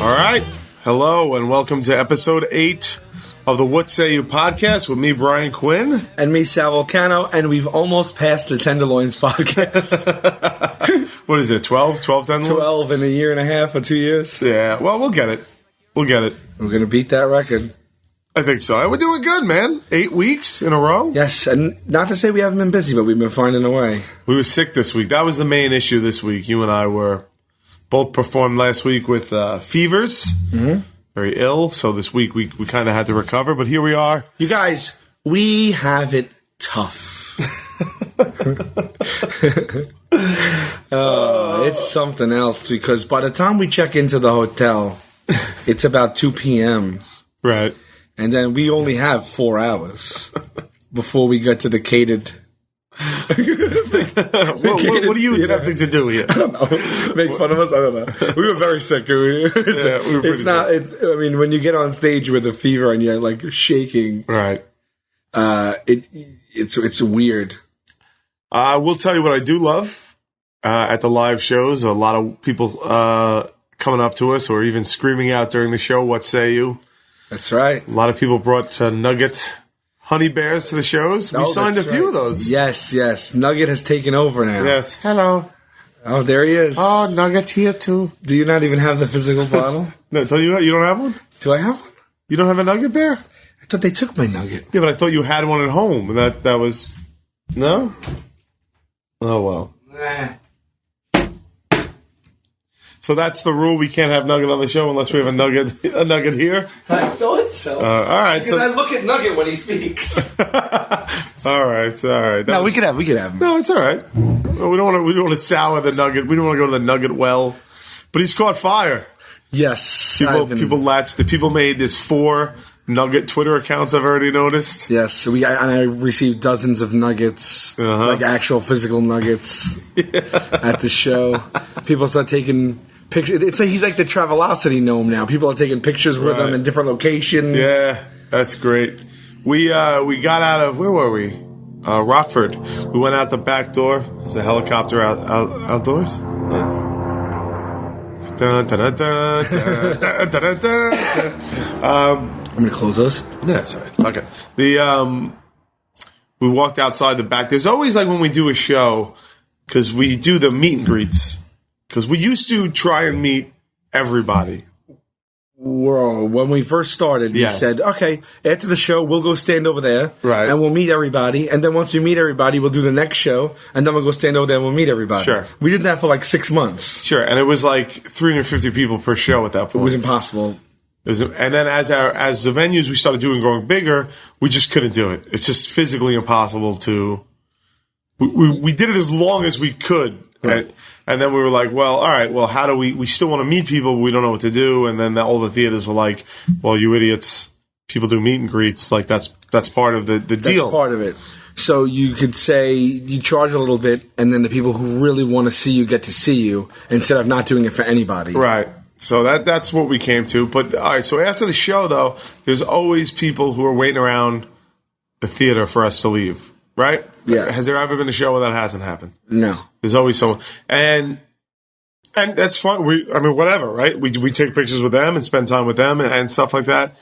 All right. Hello, and welcome to episode 8 of the What Say You podcast with me, Brian Quinn. And me, Sal Volcano, and we've almost passed the Tenderloins podcast. What is it, 12? 12 Tenderloins? 12 in a year and a half or 2 years. Yeah, well, we'll get it. We're going to beat that record. I think so. We're doing good, man. 8 weeks in a row. Yes, and not to say we haven't been busy, but we've been finding a way. We were sick this week. That was the main issue this week. You and I were both performed last week with fevers. Mm-hmm. Very ill. So this week we kind of had to recover, but here we are. You guys, we have it tough. It's something else because by the time we check into the hotel, it's about 2 p.m. Right. And then we only have 4 hours before we get to the catered. What are you attempting to do here? I don't know. Make fun of us? I don't know. We were very sick. We were pretty sick. I mean, when you get on stage with a fever and you're like shaking, right? It's weird. We'll tell you what I do love at the live shows. A lot of people coming up to us or even screaming out during the show. What say you? That's right. A lot of people brought Nugget honey bears to the shows. We signed a few of those. Yes. Nugget has taken over now. Yes. Hello. Oh, there he is. Oh, Nugget here too. Do you not even have the physical bottle? No, tell you what, you don't have one? Do I have one? You don't have a Nugget bear? I thought they took my Nugget. Yeah, but I thought you had one at home. And that was... No? Oh, well. Nah. So that's the rule. We can't have Nugget on the show unless we have a Nugget here. I thought so. All right. Because I look at Nugget when he speaks. All right. We could have him. No, it's all right. We don't want to sour the Nugget. We don't want to go to the Nugget well. But he's caught fire. Yes. People latched it. People made this 4 Nugget Twitter accounts. I've already noticed. Yes. I received dozens of nuggets, like actual physical nuggets, at the show. People start taking pictures. It's like he's like the Travelocity gnome now. People are taking pictures with him in different locations. Yeah, that's great. We got out of, where were we? Rockford. We went out the back door. There's a helicopter outdoors. I'm gonna close those. Yeah, that's all right. Okay. We walked outside the back. There's always, like, when we do a show, because we do the meet and greets. Because we used to try and meet everybody. Whoa. When we first started, we said, okay, after the show, we'll go stand over there. Right. And we'll meet everybody. And then once we meet everybody, we'll do the next show. And then we'll go stand over there and we'll meet everybody. Sure. We did that for like 6 months. Sure. And it was like 350 people per show at that point. It was impossible. And then as the venues we started doing growing bigger, we just couldn't do it. It's just physically impossible to... We did it as long as we could. Right. And then we were like, well, all right, well, how do we still want to meet people, but we don't know what to do. And then all the theaters were like, well, you idiots, people do meet and greets. Like, that's part of the deal. That's part of it. So you could say you charge a little bit, and then the people who really want to see you get to see you instead of not doing it for anybody. Right. So that's what we came to. But, all right, so after the show, though, there's always people who are waiting around the theater for us to leave. Right? Yeah. Has there ever been a show where that hasn't happened? No. There's always someone. And that's fun. Whatever, right? We take pictures with them and spend time with them and stuff like that.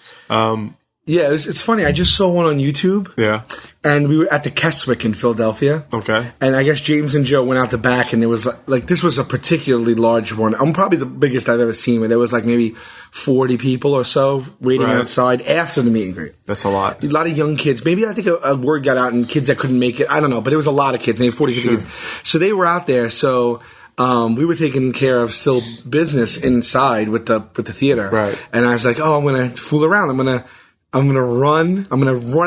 Yeah, it's funny. I just saw one on YouTube. Yeah. And we were at the Keswick in Philadelphia. Okay. And I guess James and Joe went out the back, and there was like this was a particularly large one. I'm probably the biggest I've ever seen, where there was like maybe 40 people or so waiting outside after the meet and greet. That's a lot. A lot of young kids. Maybe I think a word got out and kids that couldn't make it. I don't know, but it was a lot of kids. Maybe 40, 50 kids. So they were out there. So we were taking care of still business inside with the theater. Right. And I was like, oh, I'm going to fool around. I'm gonna run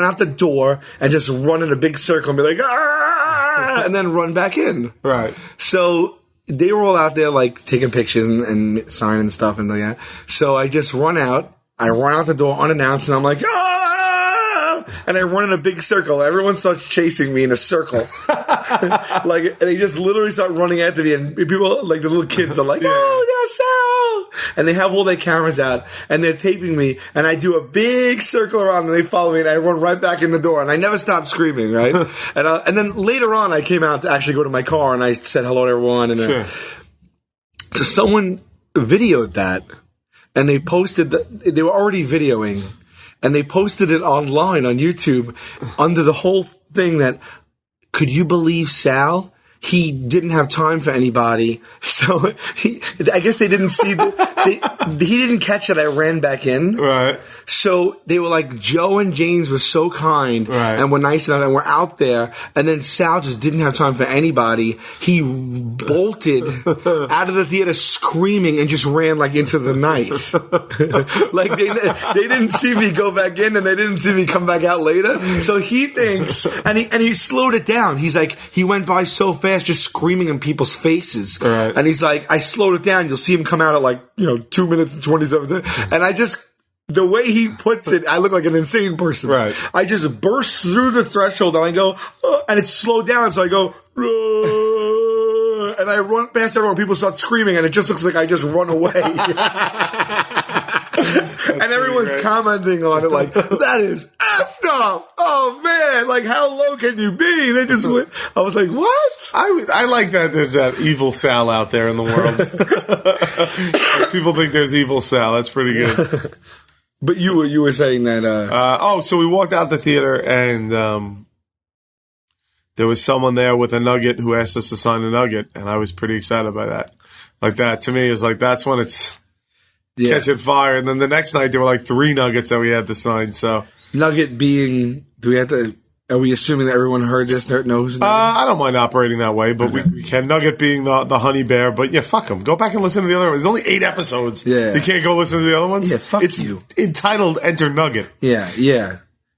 out the door and just run in a big circle and be like, ah, and then run back in. Right. So they were all out there like taking pictures and signing stuff and like that. So I just run out. I run out the door unannounced and I'm like, ah! And I run in a big circle. Everyone starts chasing me in a circle. And they just literally start running after me, and people, like the little kids, are like, "Oh, yes, oh!" And they have all their cameras out, and they're taping me, and I do a big circle around, and they follow me, and I run right back in the door, and I never stop screaming, right? And then later on, I came out to actually go to my car, and I said hello to everyone, and sure. So someone videoed that. and they posted they were already videoing, and they posted it online on YouTube under the whole thing that, could you believe Sal? He didn't have time for anybody, so I guess they didn't see he didn't catch that I ran back in. Right. So they were like, Joe and James were so kind and were nice enough and were out there, and then Sal just didn't have time for anybody. He bolted out of the theater screaming and just ran like into the night. Like they didn't see me go back in, and they didn't see me come back out later. So he thinks, and he slowed it down. He's like, he went by so fast, just screaming in people's faces. Right. And he's like, I slowed it down. You'll see him come out at like, 2 minutes and 27 seconds. And I just, the way he puts it, I look like an insane person. Right. I just burst through the threshold and I go, and it's slowed down. So I go, and I run past everyone. People start screaming, and it just looks like I just run away. And everyone's commenting on it like, that is effed up. Oh man, like how low can you be? They just went, I was like, what? I like that there's that evil Sal out there in the world. People think there's evil Sal. That's pretty good. But you were saying that so we walked out the theater, and there was someone there with a Nugget who asked us to sign a Nugget, and I was pretty excited by that. Like that to me is like, that's when it's catching fire. And then the next night there were like 3 Nuggets that we had to sign. So Nugget being, are we assuming that everyone heard this, knows? I don't mind operating that way, but we can. Nugget being the honey bear, but yeah, fuck them. Go back and listen to the other ones. There's only 8 episodes. Yeah. You can't go listen to the other ones? Yeah, fuck it's you. Entitled Enter Nugget. Yeah.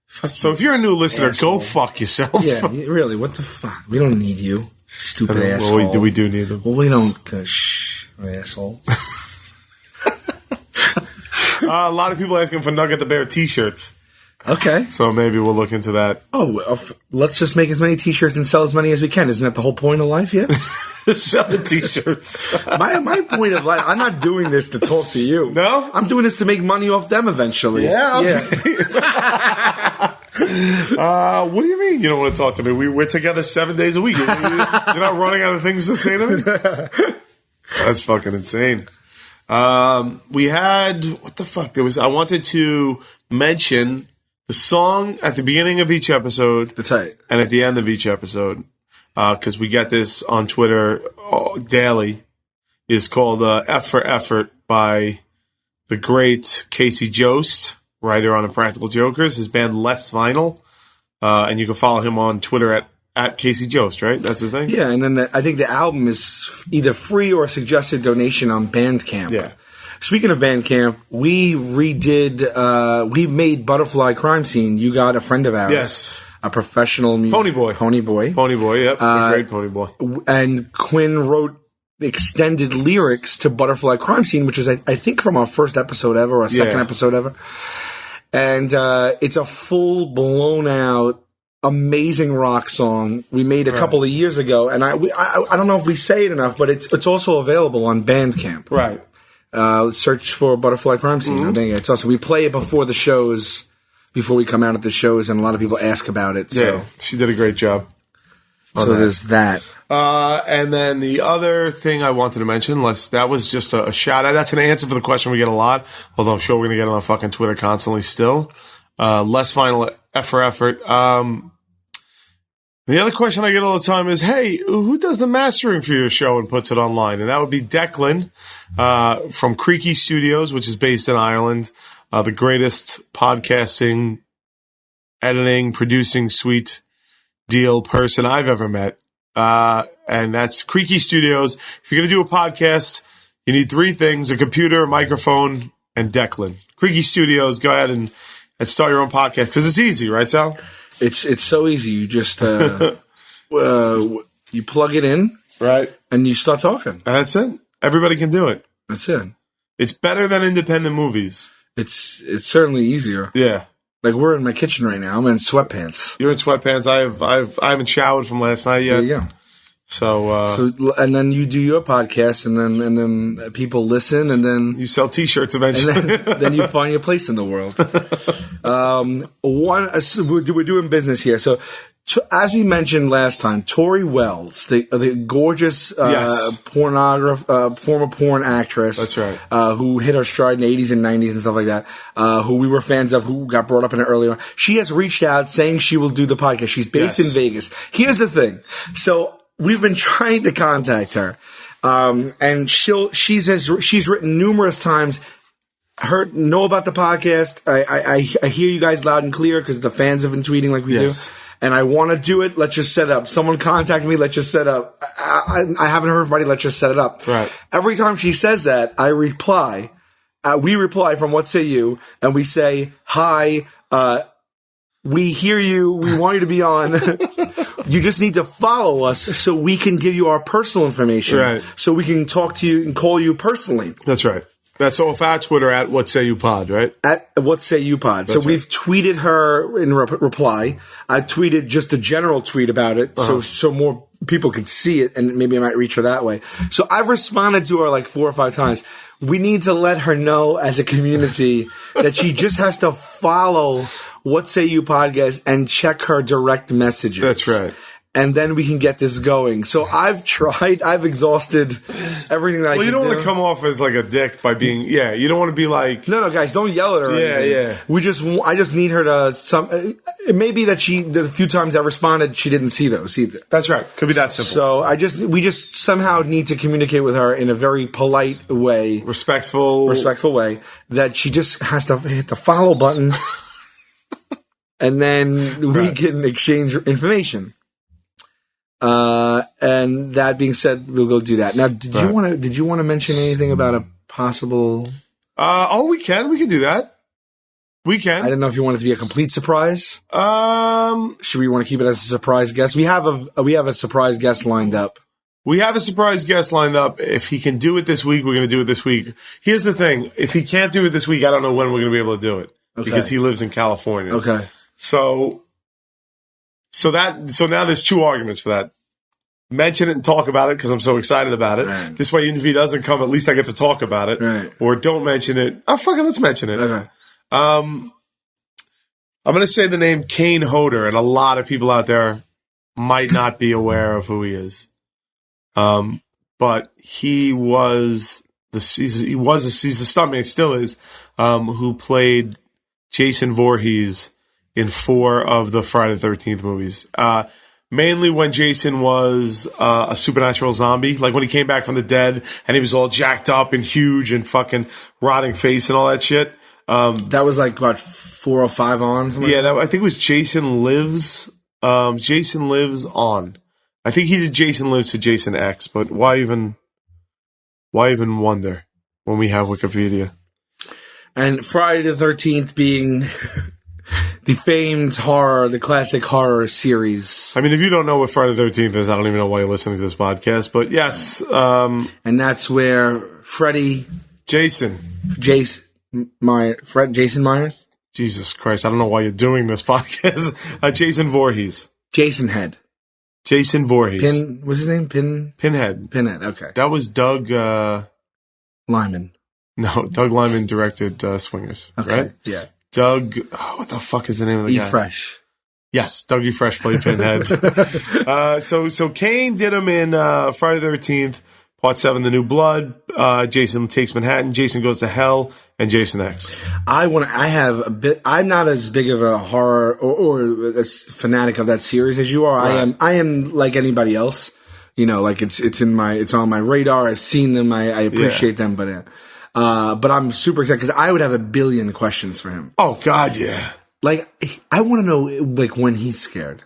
So if you're a new listener, go fuck yourself. Yeah, really, what the fuck? We don't need you, stupid asshole. Well, we do need them. Well, we don't, assholes. A lot of people asking for Nugget the Bear t-shirts. Okay. So maybe we'll look into that. Oh, let's just make as many t-shirts and sell as many as we can. Isn't that the whole point of life here? Sell the t-shirts. My point of life, I'm not doing this to talk to you. No? I'm doing this to make money off them eventually. Yeah. Okay. What do you mean you don't want to talk to me? We're together 7 days a week. You're not running out of things to say to me? That's fucking insane. We had, what the fuck? I wanted to mention the song at the beginning of each episode. That's right. And at the end of each episode. Cause we get this on Twitter daily. It's called, F for Effort by the great Casey Jost, writer on Impractical Jokers. His band Less Vinyl. And you can follow him on Twitter at Casey Jost, right? That's his name? Yeah, and then I think the album is either free or a suggested donation on Bandcamp. Yeah. Speaking of Bandcamp, we made Butterfly Crime Scene. You got a friend of ours. Yes. A professional musician. Pony Boy, yep. Great Pony Boy. And Quinn wrote extended lyrics to Butterfly Crime Scene, which is, I think, from our first episode ever, or second episode ever. And it's a full, blown out, amazing rock song we made a couple of years ago, and I don't know if we say it enough, but it's also available on Bandcamp. Right. Search for Butterfly Crime Scene. I think it's also, we play it before the shows, before we come out at the shows, and a lot of people ask about it. So. Yeah, she did a great job. So there's that. And then the other thing I wanted to mention, that was just a shout out. That's an answer for the question we get a lot, although I'm sure we're going to get on fucking Twitter constantly still. Less Vinyl, F for Effort. The other question I get all the time is, hey, who does the mastering for your show and puts it online? And that would be Declan from Creaky Studios, which is based in Ireland. The greatest podcasting, editing, producing suite deal person I've ever met. And that's Creaky Studios. If you're going to do a podcast, you need 3 things: a computer, a microphone, and Declan. Creaky Studios, go ahead and start your own podcast, because it's easy, right, Sal? It's so easy. You just you plug it in, right, and you start talking. That's it. Everybody can do it. That's it. It's better than independent movies. It's certainly easier. Yeah. Like, we're in my kitchen right now. I'm in sweatpants. You're in sweatpants. I haven't showered from last night yet. There you go. So and then you do your podcast, and then people listen, and then you sell T-shirts eventually. And then you find your place in the world. We're doing business here. So as we mentioned last time, Tory Welles, the gorgeous Yes. former porn actress. That's right. Who hit her stride in the 80s and 90s and stuff like that, who we were fans of, who got brought up in it earlier. She has reached out saying she will do the podcast. She's based in Vegas. Here's the thing. So we've been trying to contact her. And she's written numerous times, know about the podcast. I hear you guys loud and clear because the fans have been tweeting like we do. And I want to do it. Let's just set it up. Someone contact me. Let's just set up. I haven't heard from anybody. Let's just set it up. Right. Every time she says that, I reply. We reply from What Say You, and we say, hi, we hear you. We want you to be on. You just need to follow us so we can give you our personal information. Right. So we can talk to you and call you personally. That's right. That's off our Twitter at What Say You Pod, right? At What Say You Pod. So we've tweeted her in reply. I tweeted just a general tweet about it, so more people could see it, and maybe I might reach her that way. So I've responded to her like 4 or 5 times. We need to let her know as a community that she just has to follow What Say You Podcast and check her direct messages. That's right. And then we can get this going. So I've tried. I've exhausted everything that I can do. Well, you don't want to come off as like a dick by being, you don't want to be like... No, guys, don't yell at her. Yeah. I just need her to... It may be that the few times I responded, she didn't see those either. That's right. Could be that simple. So we just somehow need to communicate with her in a very polite way. Respectful way. That she just has to hit the follow button. And then we can exchange information. And that being said, we'll go do that. Now, did you want to mention anything about a possible? We can do that. We can. I didn't know if you wanted it to be a complete surprise. Should we want to keep it as a surprise guest? We have a surprise guest lined up. We have a surprise guest lined up. If he can do it this week, we're going to do it this week. Here's the thing. If he can't do it this week, I don't know when we're going to be able to do it. Okay. Because he lives in California. Okay. So now there's 2 arguments for that. Mention it and talk about it because I'm so excited about it. Right. This way, even if he doesn't come, at least I get to talk about it. Right. Or don't mention it. Oh, fuck it, let's mention it. Okay. I'm going to say the name Kane Hodder, and a lot of people out there might not be aware of who he is. But he was he's a stuntman, still is, who played Jason Voorhees in 4 of the Friday the 13th movies. Mainly when Jason was a supernatural zombie, like when he came back from the dead and he was all jacked up and huge and fucking rotting face and all that shit. That was like, what, 4 or 5 on? Yeah, I think it was Jason Lives. Jason Lives On. I think he did Jason Lives to Jason X, but why even wonder when we have Wikipedia? And Friday the 13th being the famed the classic horror series. I mean, if you don't know what Friday the 13th is, I don't even know why you're listening to this podcast, but yes. And that's where Jason Myers? Jesus Christ, I don't know why you're doing this podcast. Jason Voorhees. Jason Voorhees. What's his name? Pinhead. Okay. That was Doug Lyman. No, Doug Lyman directed Swingers, okay. Right? Yeah. Doug, what the fuck is the name of the guy? Fresh. Yes, Doug E. Fresh played Pinhead. So Kane did him in Friday the 13th, Part 7, The New Blood. Jason Takes Manhattan, Jason Goes to Hell, and Jason X. I'm not as big of a horror or a fanatic of that series as you are. Right. I am like anybody else. You know, like it's on my radar. I've seen them. I appreciate them, but I'm super excited because I would have a billion questions for him. Oh God, yeah. Like I want to know like when he's scared.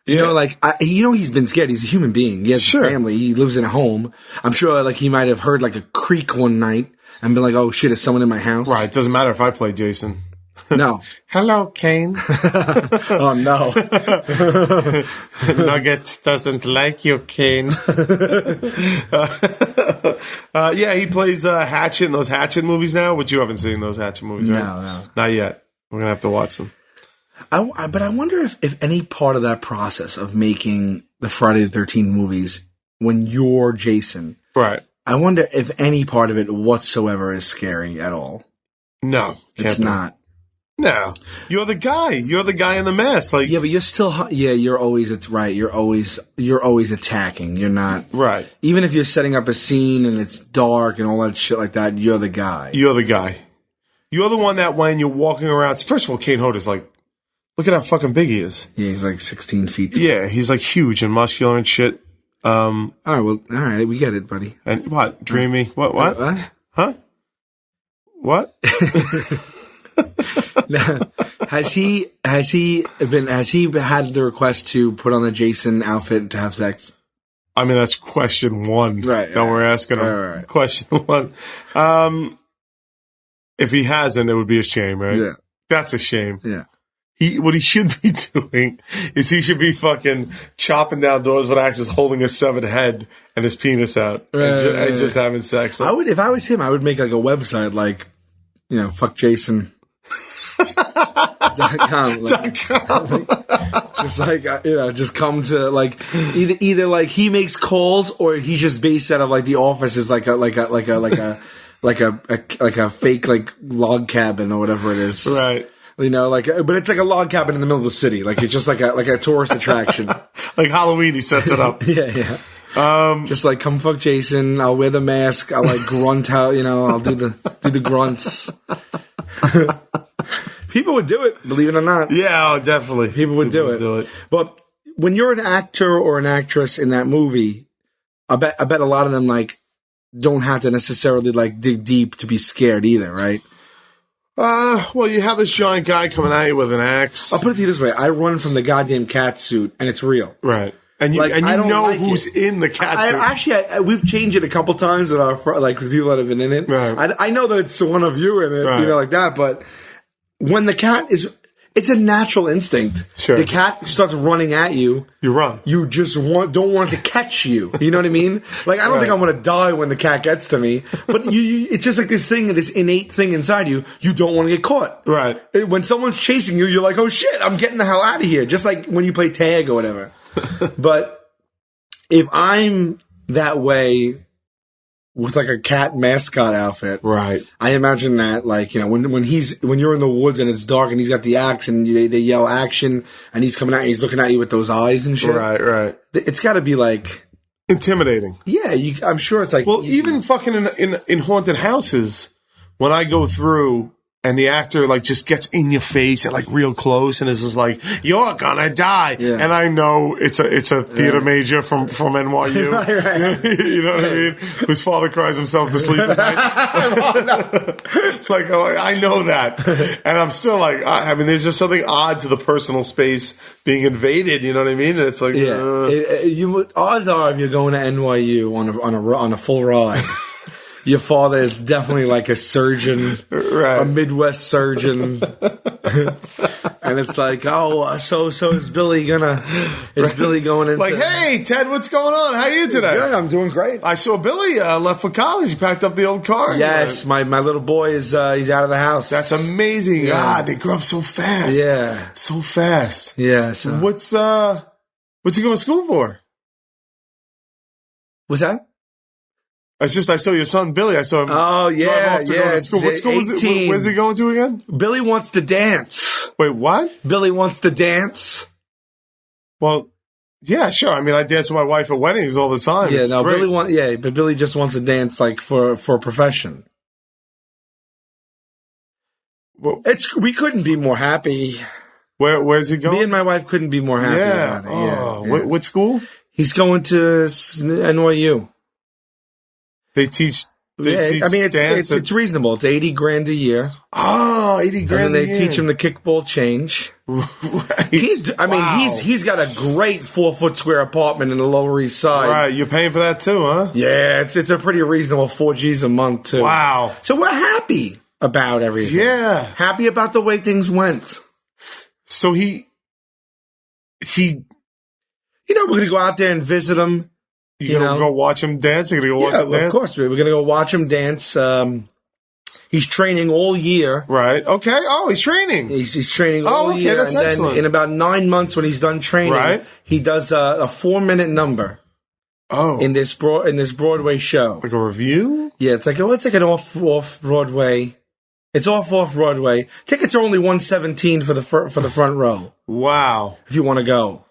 You know, like he's been scared. He's a human being. He has a family. He lives in a home. I'm sure like he might have heard like a creak one night and been like, "Oh shit, is someone in my house?" Right. It doesn't matter if I play Jason. No. Hello, Kane. Oh no. Nugget doesn't like you, Kane. He plays Hatchet in those Hatchet movies now, which you haven't seen those Hatchet movies, right? No. Not yet. We're going to have to watch them. But I wonder if any part of that process of making the Friday the 13th movies, when you're Jason, right? I wonder if any part of it whatsoever is scary at all. No, it's not. No, you're the guy. You're the guy in the mask. Like, Yeah, but you're still. Yeah, you're always. It's right. You're always attacking. You're not. right. Even if you're setting up a scene and it's dark and all that shit like that, you're the guy. You're the guy. You're the one that when you're walking around. First of all, Kane Hodder's like, look at how fucking big he is. Yeah, he's like 16 feet tall. Yeah, he's like huge and muscular and shit. All right, we get it, buddy. And what? Dreamy? What? What? Huh? What? Now, has he had the request to put on the Jason outfit to have sex? I mean, that's question one Right, that we're asking him. right. Question one. If he hasn't, it would be a shame, right? Yeah. That's a shame. Yeah. What he should be doing is he should be fucking chopping down doors with axes, holding a severed head and his penis out, and just having sex. I would, if I was him, I would make like a website, like, fuck Jason. .com, just like just come to like either like he makes calls or he's just based out of like the office is like a fake like log cabin or whatever it is, right? But it's like a log cabin in the middle of the city, like it's just like a tourist attraction, like Halloween. He sets it up. yeah. Just like come fuck Jason. I'll wear the mask. I'll like grunt out. I'll do the grunts. People would do it, believe it or not. Yeah, definitely. People would do it. But when you're an actor or an actress in that movie, I bet a lot of them like don't have to necessarily like dig deep to be scared either, right? Well, you have this giant guy coming at you with an axe. I'll put it to you this way: I run from the goddamn cat suit, and it's real, right? And you know like who's in the cat suit. Actually, we've changed it a couple times with with people that have been in it. Right. I know that it's one of you in it, right. Like that, but. When the cat it's a natural instinct. Sure. The cat starts running at you. You run. You just don't want it to catch you. You know what I mean? Like, I don't think I'm going to die when the cat gets to me. But it's just like this thing, this innate thing inside you. You don't want to get caught. Right. When someone's chasing you, you're like, oh shit, I'm getting the hell out of here. Just like when you play tag or whatever. But if I'm that way with like a cat mascot outfit, right? I imagine that like when you're in the woods and it's dark and he's got the axe and they yell action and he's coming out and he's looking at you with those eyes and shit. Right. It's got to be like intimidating. Yeah, I'm sure it's like. Well, even fucking in haunted houses, when I go through. And the actor like just gets in your face and like real close and is just like, "You're gonna die," and I know it's a theater major from NYU, right. You know what I mean? Whose father cries himself to sleep at night. Like I know that, and I'm still like, I mean, there's just something odd to the personal space being invaded. You know what I mean? And it's like, odds are if you're going to NYU on a full ride. Your father is definitely like a surgeon, right. A Midwest surgeon. And it's like, so is Billy Billy going into... Like, hey, Ted, what's going on? How are you today? Good, I'm doing great. I saw Billy left for college. He packed up the old car. Yes, my little boy is he's out of the house. That's amazing. Yeah. God, they grow up so fast. Yeah. So fast. Yeah. So. What's he going to school for? What's that? I saw your son Billy. I saw him. Oh yeah, go to school. What school is it? Where's he going to again? Billy wants to dance. Wait, what? Billy wants to dance. Well, yeah, sure. I mean, I dance with my wife at weddings all the time. Yeah, it's great. but Billy just wants to dance like for a profession. Well, we couldn't be more happy. Where's he going? Me and my wife couldn't be more happy about it. Yeah. What school? He's going to NYU. They teach I mean, it's reasonable. It's $80,000 a year. Oh, $80,000 a year. And then they teach him the kickball change. Right. He's got a great 4-foot square apartment in the Lower East Side. Right. You're paying for that too, huh? Yeah, it's a pretty reasonable $4,000 a month too. Wow. So we're happy about everything. Yeah. Happy about the way things went. So we're going to go out there and visit him. You're going to go watch him dance? You're going to go watch him dance? Of course. We're going to go watch him dance. He's training all year. Right. Okay. Oh, he's training. He's training all year. That's excellent. Then in about 9 months when he's done training, he does a 4-minute number. Oh. In this Broadway show. Like a review? Yeah, it's like an off Broadway. It's off Broadway. Tickets are only $117 for the front row. Wow. If you want to go.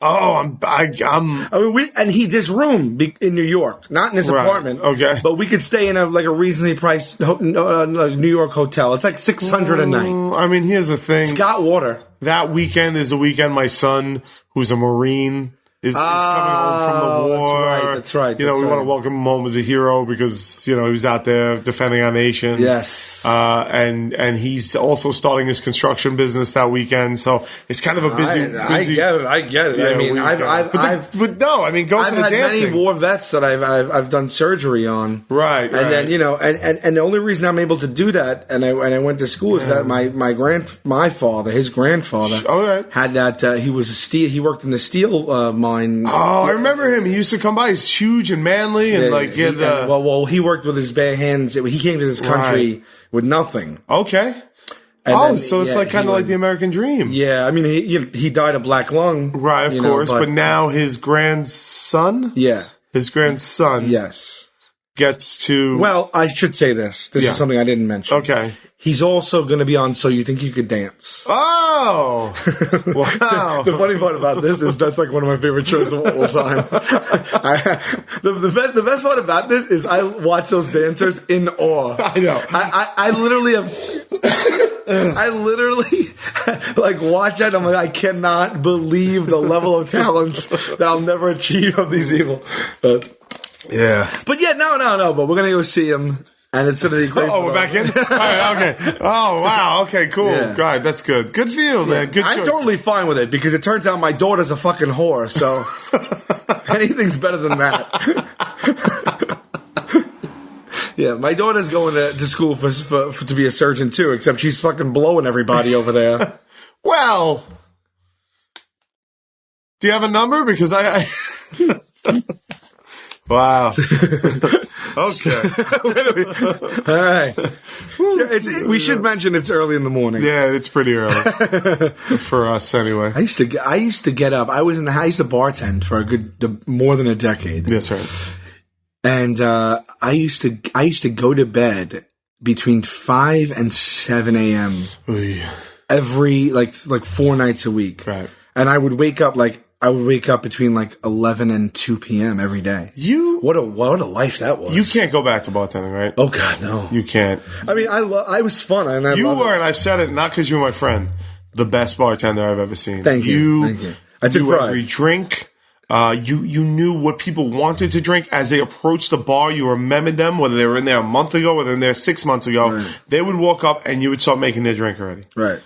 Oh, this room in New York, not in his apartment. Okay. But we could stay in a reasonably priced New York hotel. It's like $600 a night. I mean, here's the thing. It's got water. That weekend is the weekend my son, who's a Marine, is coming home from the war. That's right. We want to welcome him home as a hero because, he was out there defending our nation. Yes. And he's also starting his construction business that weekend. So it's kind of a busy. I get it. Yeah, I mean, go I've for the had dancing. many war vets that I've done surgery on. Right. And then, and the only reason I'm able to do that, and I went to school, is that my father, his grandfather, had that, he worked in the steel mine. Oh, I remember him. He used to come by. He's huge and manly, and he worked with his bare hands. He came to this country with nothing. Okay. So it's kind of like the American dream. Yeah, I mean, he died of black lung. Right, of course. But now his grandson? Yeah. His grandson. Yes. Gets to... Well, I should say this. This is something I didn't mention. Okay. He's also going to be on So You Think You Could Dance. Oh! Wow. The funny part about this is that's like one of my favorite shows of all time. The best part about this is I watch those dancers in awe. I know. I literally watch that and I'm like, I cannot believe the level of talent that I'll never achieve of these people. Yeah. But no. But we're going to go see him. And it's going to be great. Oh, we're back in? All right, okay. Oh, wow. Okay, cool. Yeah. God, that's good. Good for you, man. Good choice. I'm totally fine with it because it turns out my daughter's a fucking whore, so anything's better than that. Yeah, my daughter's going to school to be a surgeon too, except she's fucking blowing everybody over there. Well, do you have a number? Because I Wow. Okay. All right. We should mention it's early in the morning. Yeah, it's pretty early for us anyway. I used to get up. I used to bartend for more than a decade. That's right. And I used to go to bed between 5 and 7 a.m. every like 4 nights a week. Right. And I would wake up between 11 and 2 p.m. every day. What a life that was. You can't go back to bartending, right? Oh God, no. You can't. I mean, I was fun, and you were, and I've said it not because you're my friend, the best bartender I've ever seen. Thank you. I took pride. Every drink. You knew what people wanted to drink as they approached the bar. You remembered them, whether they were in there a month ago, whether they were in there 6 months ago. Right. They would walk up, and you would start making their drink already. Right.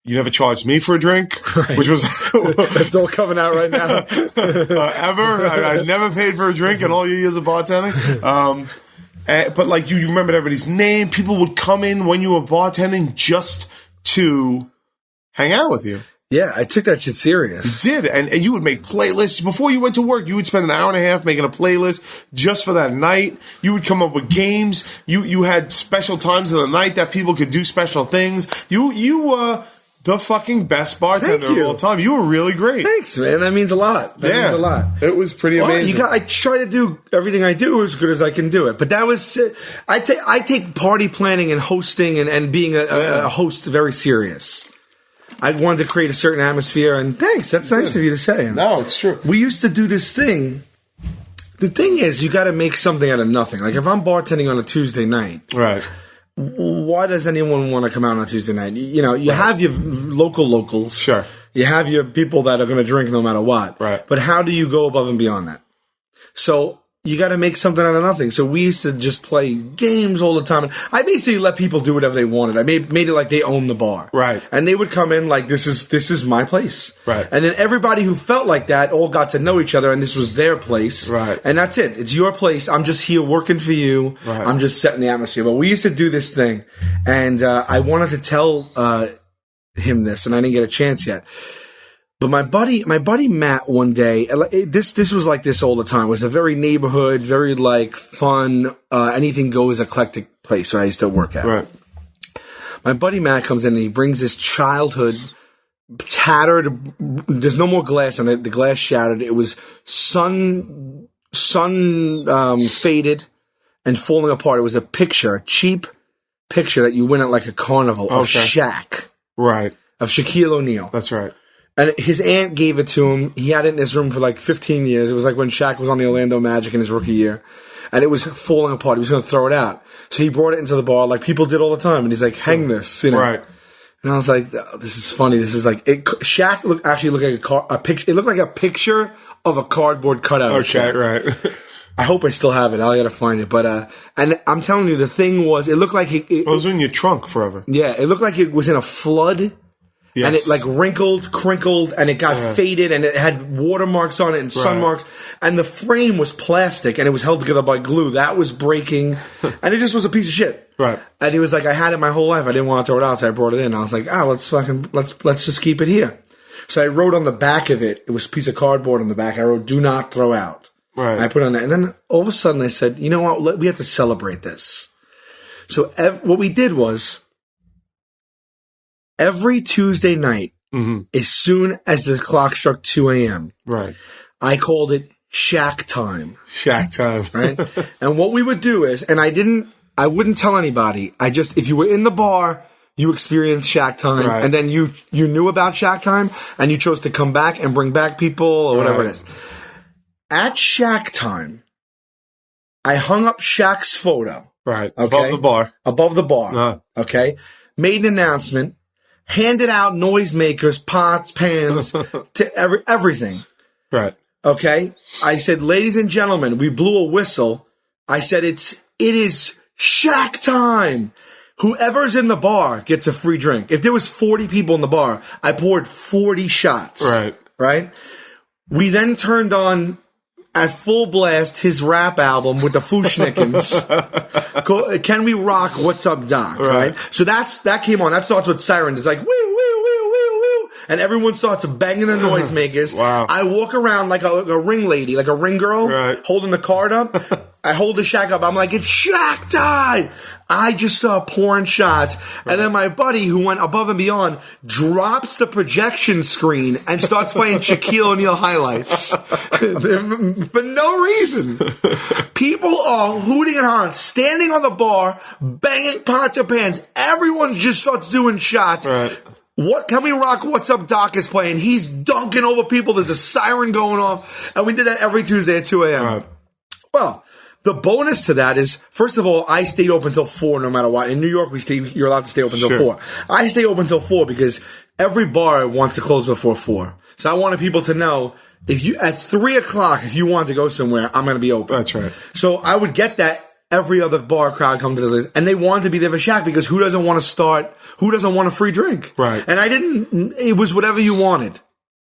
You never charged me for a drink, right. Which was it's all coming out right now. Ever, I never paid for a drink in all your years of bartending. But you remembered everybody's name. People would come in when you were bartending just to hang out with you. Yeah, I took that shit serious. You did, and you would make playlists. Before you went to work, you would spend an hour and a half making a playlist just for that night. You would come up with games. You had special times of the night that people could do special things. You were the fucking best bartender of all time. You were really great. Thanks, man. That means a lot. That means a lot. It was pretty amazing. I try to do everything I do as good as I can do it. But that was I take party planning and hosting and being a host very serious. I wanted to create a certain atmosphere, and thanks. That's nice of you to say. No, it's true. We used to do this thing. The thing is, you got to make something out of nothing. Like if I'm bartending on a Tuesday night, right? Why does anyone want to come out on a Tuesday night? You have your locals. Sure. You have your people that are going to drink no matter what. Right. But how do you go above and beyond that? So you got to make something out of nothing. So we used to just play games all the time. I basically let people do whatever they wanted. I made it like they owned the bar. Right. And they would come in like, this is my place. Right. And then everybody who felt like that all got to know each other, and this was their place. Right. And that's it. It's your place. I'm just here working for you. Right. I'm just setting the atmosphere. But we used to do this thing, and I wanted to tell him this, and I didn't get a chance yet. But my buddy Matt one day, this was like this all the time. It was a very neighborhood, very fun, anything goes eclectic place that I used to work at. Right. My buddy Matt comes in and he brings this childhood tattered. There's no more glass on it. The glass shattered. It was sun faded and falling apart. It was a cheap picture that you win at like a carnival of Shaq. Right. Of Shaquille O'Neal. That's right. And his aunt gave it to him. He had it in his room for like 15 years. It was like when Shaq was on the Orlando Magic in his rookie year. And it was falling apart. He was going to throw it out. So he brought it into the bar like people did all the time. And he's like, hang this, you know. Right. And I was like, oh, this is funny. This is like, Shaq actually looked like a picture. It looked like a picture of a cardboard cutout of Shaq. Right. I hope I still have it. I got to find it. But, and I'm telling you, the thing was, it looked like it was in your trunk forever. Yeah. It looked like it was in a flood. Yes. And it like wrinkled, crinkled, and it got faded, and it had watermarks on it and sun marks. And the frame was plastic, and it was held together by glue. That was breaking, and it just was a piece of shit. Right. And he was like, I had it my whole life. I didn't want to throw it out, so I brought it in. I was like, let's just keep it here. So I wrote on the back of it. It was a piece of cardboard on the back. I wrote, "Do not throw out." Right. And I put it on that, and then all of a sudden I said, you know what? We have to celebrate this. So what we did was, every Tuesday night, as soon as the clock struck 2 a.m., right, I called it Shaq time. Shaq time. Right? And what we would do is, and I wouldn't tell anybody. If you were in the bar, you experienced Shaq time, and then you knew about Shaq time, and you chose to come back and bring back people or whatever it is. At Shaq time, I hung up Shaq's photo. Right. Okay? Above the bar. Okay? Made an announcement. Handed out noisemakers, pots, pans, to everything. Right. Okay? I said, ladies and gentlemen, we blew a whistle. I said, it is Shaq time. Whoever's in the bar gets a free drink. If there was 40 people in the bar, I poured 40 shots. Right. Right? We then turned on at full blast his rap album with the Fushnikins. Can We Rock? What's Up, Doc? Right? So that came on. That starts with sirens. It's like, woo, woo, woo, woo, woo. And everyone starts banging the noisemakers. Wow. I walk around like a ring lady, like a ring girl, holding the card up. I hold the Shaq up. I'm like, it's Shaq time. I just start pouring shots. And then my buddy, who went above and beyond, drops the projection screen and starts playing Shaquille O'Neal highlights. For no reason. People are hooting and hollering, standing on the bar, banging pots and pans. Everyone just starts doing shots. Right. What Can We Rock? What's Up, Doc is playing. He's dunking over people. There's a siren going off. And we did that every Tuesday at 2 a.m. Right. Well, the bonus to that is, first of all, I stayed open until 4 no matter what. In New York, you're allowed to stay open until 4. I stay open until 4 because every bar wants to close before 4. So I wanted people to know, at 3 o'clock, if you want to go somewhere, I'm going to be open. That's right. So I would get that. Every other bar crowd come to this place, and they wanted to be there for Shaq because who doesn't want a free drink? Right. And it was whatever you wanted.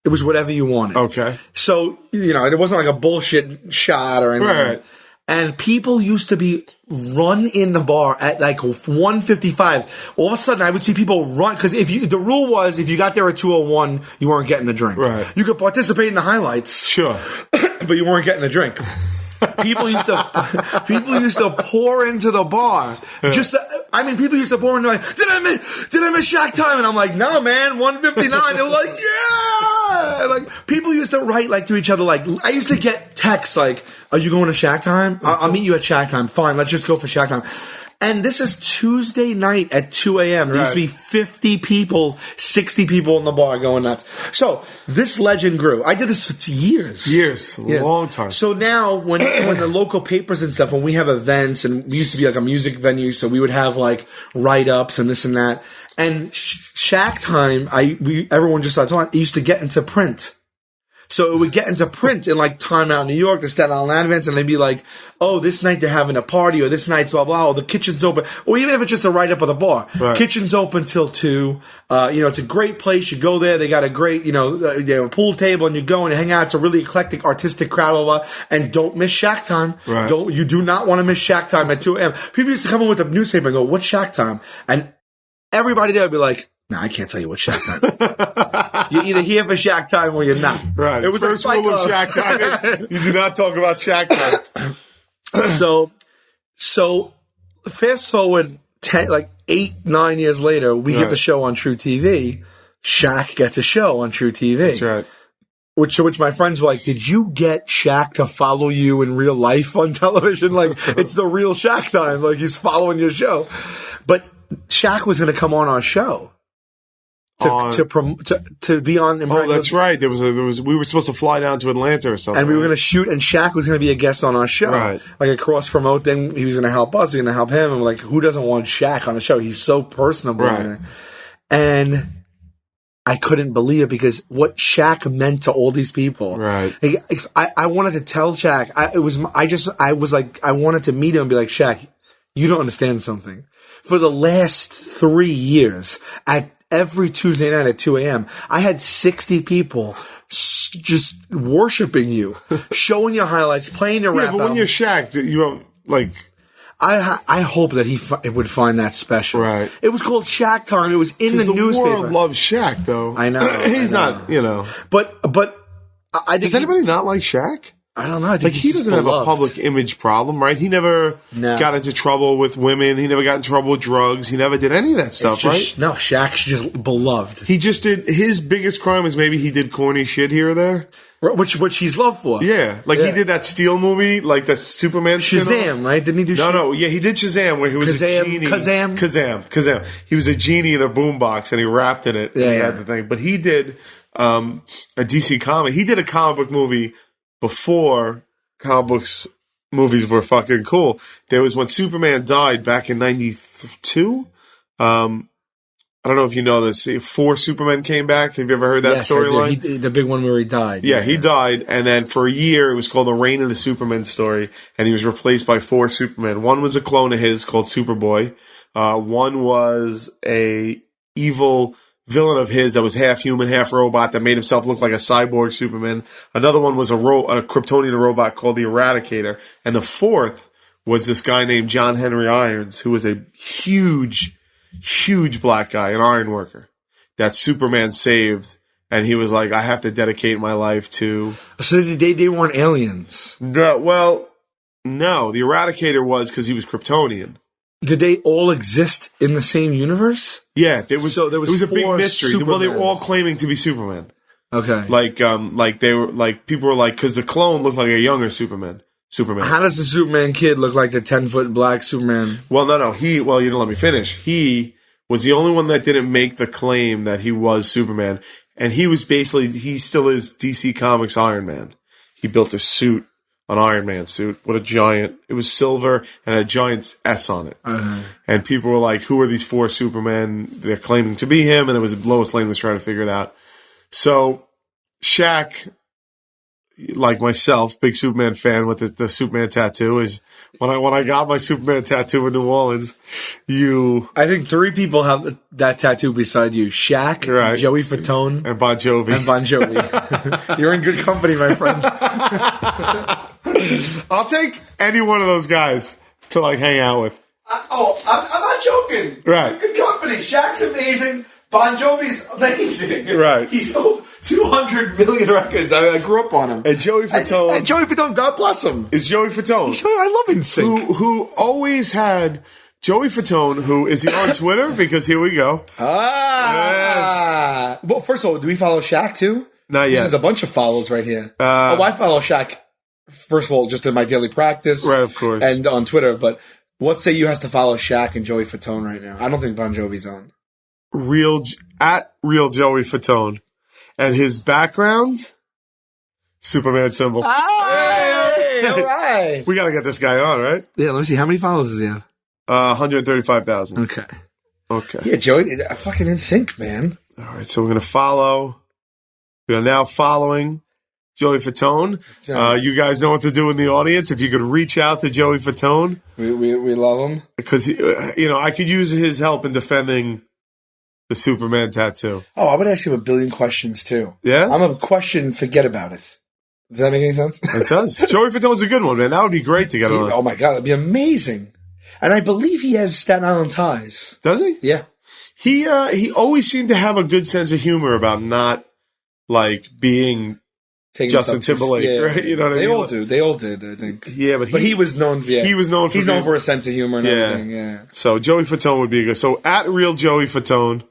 It was whatever you wanted. Okay. So, it wasn't like a bullshit shot or anything. Right. And people used to be run in the bar at like 1:55. All of a sudden, I would see people run, because the rule was if you got there at 2:01, you weren't getting a drink. Right. You could participate in the highlights. Sure. But you weren't getting a drink. People used to pour into the bar. People used to pour into like, did I miss Shaq time? And I'm like, no, man, 1:59. They were like, yeah. And like, people used to write like to each other. Like, I used to get texts like, are you going to Shaq time? I'll meet you at Shaq time. Fine, let's just go for Shaq time. And this is Tuesday night at 2 a.m. There used to be 50 people, 60 people in the bar going nuts. So this legend grew. I did this for years. Years. Long time. So now when the local papers and stuff, when we have events, and we used to be like a music venue, so we would have like write-ups and this and that. And Shaq time, everyone just started talking, it used to get into print. So it would get into print in like Time Out New York, the Staten Island Advance, and they'd be like, oh, this night they're having a party, or this night's blah, blah, or the kitchen's open. Or even if it's just a write-up of the bar. Right. Kitchen's open till 2. It's a great place. You go there. They got a great, they have a pool table, and you go and you hang out. It's a really eclectic, artistic crowd, blah, blah, and don't miss Shaq time. Right. You do not want to miss Shaq time at 2 a.m. People used to come in with a newspaper and go, what's Shaq time? And everybody there would be like, no, I can't tell you what Shaq time is. You're either here for Shaq time or you're not. Right. It was first rule of Shaq time is you do not talk about Shaq time. So fast forward 8, 9 years later, we get the show on True TV. Shaq gets a show on True TV. That's right. Which my friends were like, did you get Shaq to follow you in real life on television? Like, it's the real Shaq time. Like, he's following your show. But Shaq was going to come on our show to be on. Oh, that's right. There was we were supposed to fly down to Atlanta or something, and we were going to shoot, and Shaq was going to be a guest on our show, right? Like a cross promote thing. He was going to help us, he was going to help him, and we're like, who doesn't want Shaq on the show? He's so personable, right? And I couldn't believe it because what Shaq meant to all these people. Right. I wanted to tell Shaq. I wanted to meet him and be like, Shaq, you don't understand something. For the last 3 years, at every Tuesday night at 2 a.m., I had 60 people just worshiping you, showing you highlights, playing your rap. Yeah, but when you're Shaq, you have, like... I hope that he would find that special. Right. It was called Shaq Time. It was in the newspaper. The world loves Shaq, though. I know. He's not, But I think does anybody not like Shaq? I don't know. I think he doesn't have a public image problem, right? He never got into trouble with women. He never got in trouble with drugs. He never did any of that stuff, right? No, Shaq's just beloved. He just did, his biggest crime is maybe he did corny shit here or there. Which he's loved for. Yeah. He did that Steel movie, like that Superman Shazam, right? Didn't he do Shazam? No. Yeah, he did Shazam where he was a genie. Kazam. He was a genie in a boombox and he rapped in it. Yeah. And he had the thing. But he did a DC comic. He did a comic book movie before comic books movies were fucking cool. There was when Superman died back in 92. I don't know if you know this. 4 Supermen came back. Have you ever heard that storyline? The big one where he died. Yeah, he died, and then for a year it was called the Reign of the Supermen story, and he was replaced by 4 Supermen. One was a clone of his called Superboy. One was a evil villain of his that was half human, half robot that made himself look like a cyborg Superman. Another one was a Kryptonian robot called the Eradicator, and the 4th was this guy named John Henry Irons, who was a huge black guy, an iron worker that Superman saved, and he was like, I have to dedicate my life to... So they weren't aliens? No, well, no. The Eradicator was because he was Kryptonian. Did they all exist in the same universe? Yeah, there was a big mystery. Supermen. Well, they were all claiming to be Superman. Okay. They were, people were like, because the clone looked like a younger Superman. How does the Superman kid look like the 10-foot black Superman? Well, no. You didn't let me finish. He was the only one that didn't make the claim that he was Superman. And he still is DC Comics Iron Man. He built a suit, an Iron Man suit, it was silver and a giant S on it. Uh-huh. And people were like, who are these 4 Supermen? They're claiming to be him. And it was Lois Lane was trying to figure it out. So Shaq, like myself, big Superman fan with the Superman tattoo, is when I got my Superman tattoo in New Orleans, I think 3 people have that tattoo beside you. Shaq, right, Joey Fatone, and Bon Jovi. You're in good company, my friend. I'll take any one of those guys to hang out with. I'm not joking. Right. Good company. Shaq's amazing. Bon Jovi's amazing. Right. He sold 200 million records. I grew up on him. And Joey Fatone. And Joey Fatone, God bless him. Is Joey Fatone. I love NSYNC. Who always had Joey Fatone, who is he on Twitter? Because here we go. Yes. Well, first of all, do we follow Shaq too? Not yet. This is a bunch of follows right here. I follow Shaq, first of all, just in my daily practice. Right, of course. And on Twitter. But what say you has to follow Shaq and Joey Fatone right now? I don't think Bon Jovi's on. Real Joey Fatone. And his background, Superman symbol. Hey, all right. We got to get this guy on, right? Yeah, let me see. How many followers does he have? 135,000. Okay. Yeah, Joey, fucking NSYNC, man. All right, so we're going to follow. We are now following Joey Fatone. You guys know what to do in the audience. If you could reach out to Joey Fatone. We love him. Because, I could use his help in defending the Superman tattoo. Oh, I would ask him a billion questions, too. Yeah? I'm a question, forget about it. Does that make any sense? It does. Joey Fatone's a good one, man. That would be great to get on. Oh, my God. That'd be amazing. And I believe he has Staten Island ties. Does he? Yeah. He always seemed to have a good sense of humor about not, being Justin Timberlake, right? You know what I mean? They all did, I think. Yeah, but he was known. Yeah. He's known for a sense of humor and everything. Yeah. So Joey Fatone would be good. So at Real Joey Fatone,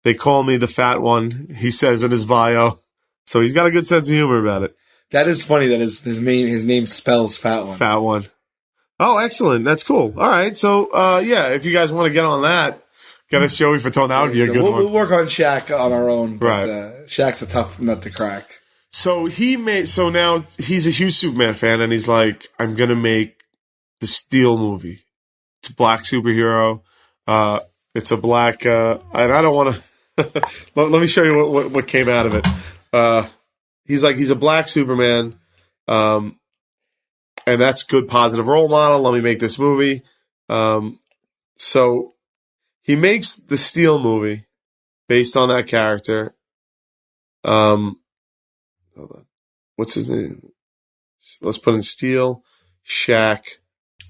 they call me the fat one. He says in his bio. So he's got a good sense of humor about it. That is funny. That his name spells fat one. Fat one. Oh, excellent. That's cool. All right. So, yeah, if you guys want to get on that, get us Joey Fatone. That would be a good one. We'll work on Shaq on our own. But, Right. Shaq's a tough nut to crack. So now he's a huge Superman fan, and he's like, I'm going to make the Steel movie. It's a black superhero. It's a black, and I don't want to, let me show you what came out of it. He's a black Superman. And that's good, positive role model. Let me make this movie. So he makes the Steel movie based on that character. Hold on. What's his name? Let's put in Steel, Shaq.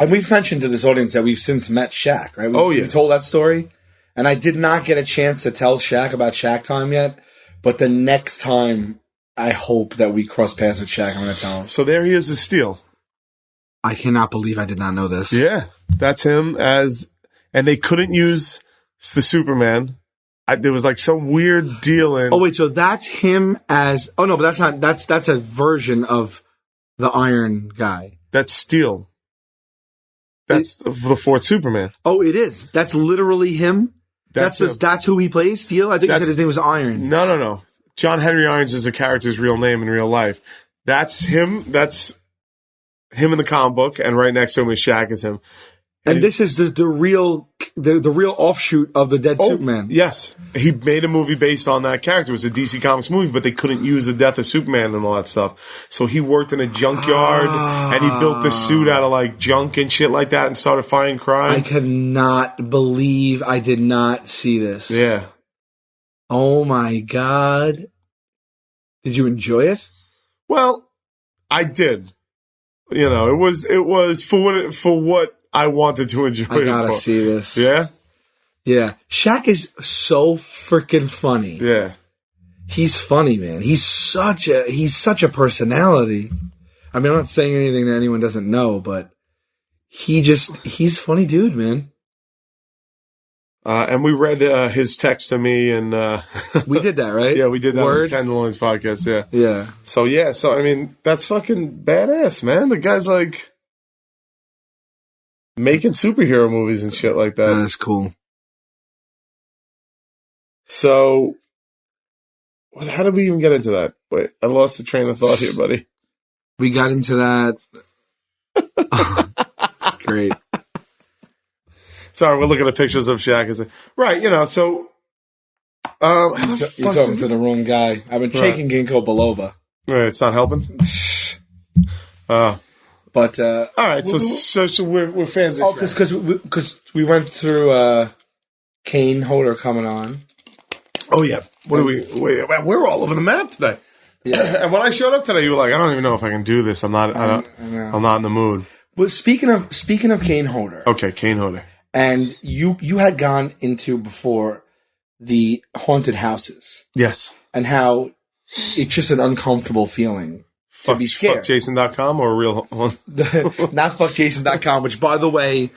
And we've mentioned to this audience that we've since met Shaq, right? We told that story. And I did not get a chance to tell Shaq about Shaq Time yet. But the next time, I hope that we cross paths with Shaq, I'm going to tell him. So there he is as Steel. I cannot believe I did not know this. Yeah, that's him and they couldn't use the Superman. There was like some weird deal in. Oh wait, so that's him as? Oh no, but that's not. That's a version of the Iron guy. That's Steel. That's the fourth Superman. Oh, it is. That's literally him. That's who he plays. Steel. I think he said his name was Iron. No. John Henry Irons is the character's real name in real life. That's him. That's him in the comic book, and right next to him is Shaq is him. And this is the real offshoot of the dead Superman. Yes. He made a movie based on that character. It was a DC Comics movie, but they couldn't use the death of Superman and all that stuff. So he worked in a junkyard, and he built the suit out of like junk and shit like that and started fighting crime. I cannot believe I did not see this. Yeah. Oh my God. Did you enjoy it? Well, I did. You know, it was for what I wanted to enjoy. I gotta see this. Yeah? Yeah. Shaq is so freaking funny. Yeah. He's funny, man. He's such a personality. I mean, I'm not saying anything that anyone doesn't know, but he's a funny dude, man. And we read his text to me, and we did that, right? Yeah, we did that Word? on the Tenderloins podcast, yeah. Yeah. So I mean, that's fucking badass, man. The guy's like making superhero movies and shit like that. That is cool. So, how did we even get into that? Wait, I lost the train of thought here, buddy. We got into that. That's great. Sorry, we're looking at pictures of Shaq. Right, so... You're talking to the wrong guy. I've been taking ginkgo biloba. Right, it's not helping? But... all right, so we're fans of Shaq. Because we went through Kane Hodder coming on. Oh, yeah. We're all over the map today. Yeah. And when I showed up today, you were like, I don't even know if I can do this. I'm not in the mood. Well, speaking of Kane Hodder. Okay, Kane Hodder. And you had gone into before the haunted houses. Yes. And how it's just an uncomfortable feeling to be scared. FuckJason.com or a real one? Not FuckJason.com, which, by the way,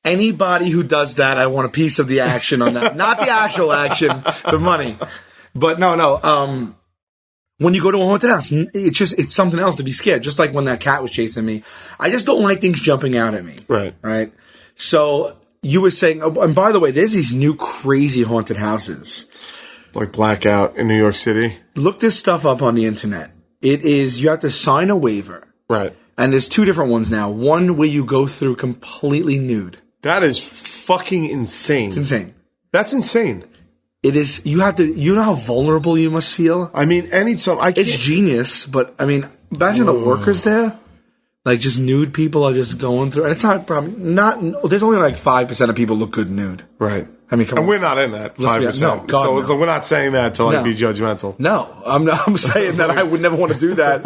anybody who does that, I want a piece of the action on that. Not the actual action, the money. But no. When you go to a haunted house, it's something else to be scared. Just like when that cat was chasing me. I just don't like things jumping out at me. Right. So you were saying, and by the way, there's these new crazy haunted houses. Like Blackout in New York City. Look this stuff up on the internet. You have to sign a waiver. Right. And there's two different ones now. One where you go through completely nude. That is fucking insane. It's insane. That's insane. It is. You know how vulnerable you must feel? I mean, it's genius, but I mean, imagine the workers there. Like, just nude people are just going through. And it's there's only like 5% of people look good nude. Right. I mean, come on. And we're not in that 5%. No, God, so we're not saying that to be judgmental. No, I'm saying that I would never want to do that.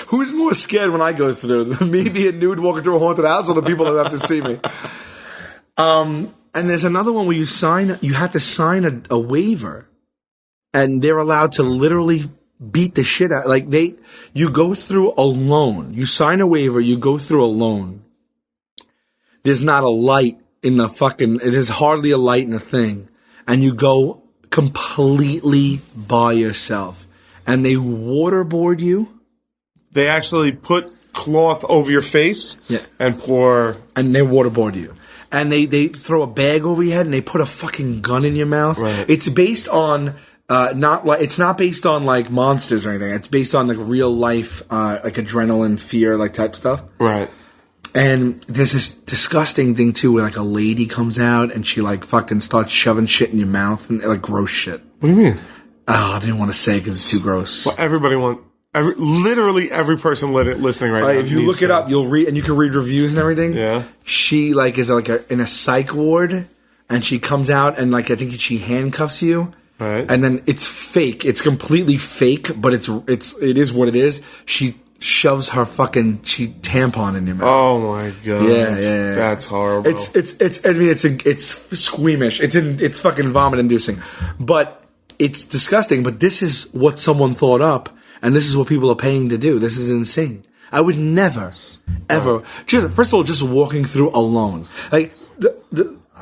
Who's more scared when I go through? Me being nude walking through a haunted house, or the people that have to see me? And there's another one where you have to sign a waiver, and they're allowed to literally beat the shit out. Like you go through alone. You sign a waiver, you go through alone. There's not a light in it is hardly a light in the thing. And you go completely by yourself. And they waterboard you. They actually put cloth over your face and pour. And they waterboard you. And they throw a bag over your head and they put a fucking gun in your mouth. Right. It's based on it's not based on like monsters or anything. It's based on like real life like adrenaline, fear, like type stuff. Right. And there's this disgusting thing too where like a lady comes out and she like fucking starts shoving shit in your mouth and like gross shit. What do you mean? Oh, I didn't want to say because it's too gross. Well, literally every person listening right now. If you look it up, you'll read, and you can read reviews and everything. Yeah. She like is like in a psych ward, and she comes out and like I think she handcuffs you. Right. And then it's fake. It's completely fake, but it is what it is. She shoves her fucking tampon in your mouth. Oh my god. Yeah. That's horrible. It's squeamish. It's fucking vomit inducing. But it's disgusting, but this is what someone thought up. And this is what people are paying to do. This is insane. I would never, ever. First of all, just walking through alone. Like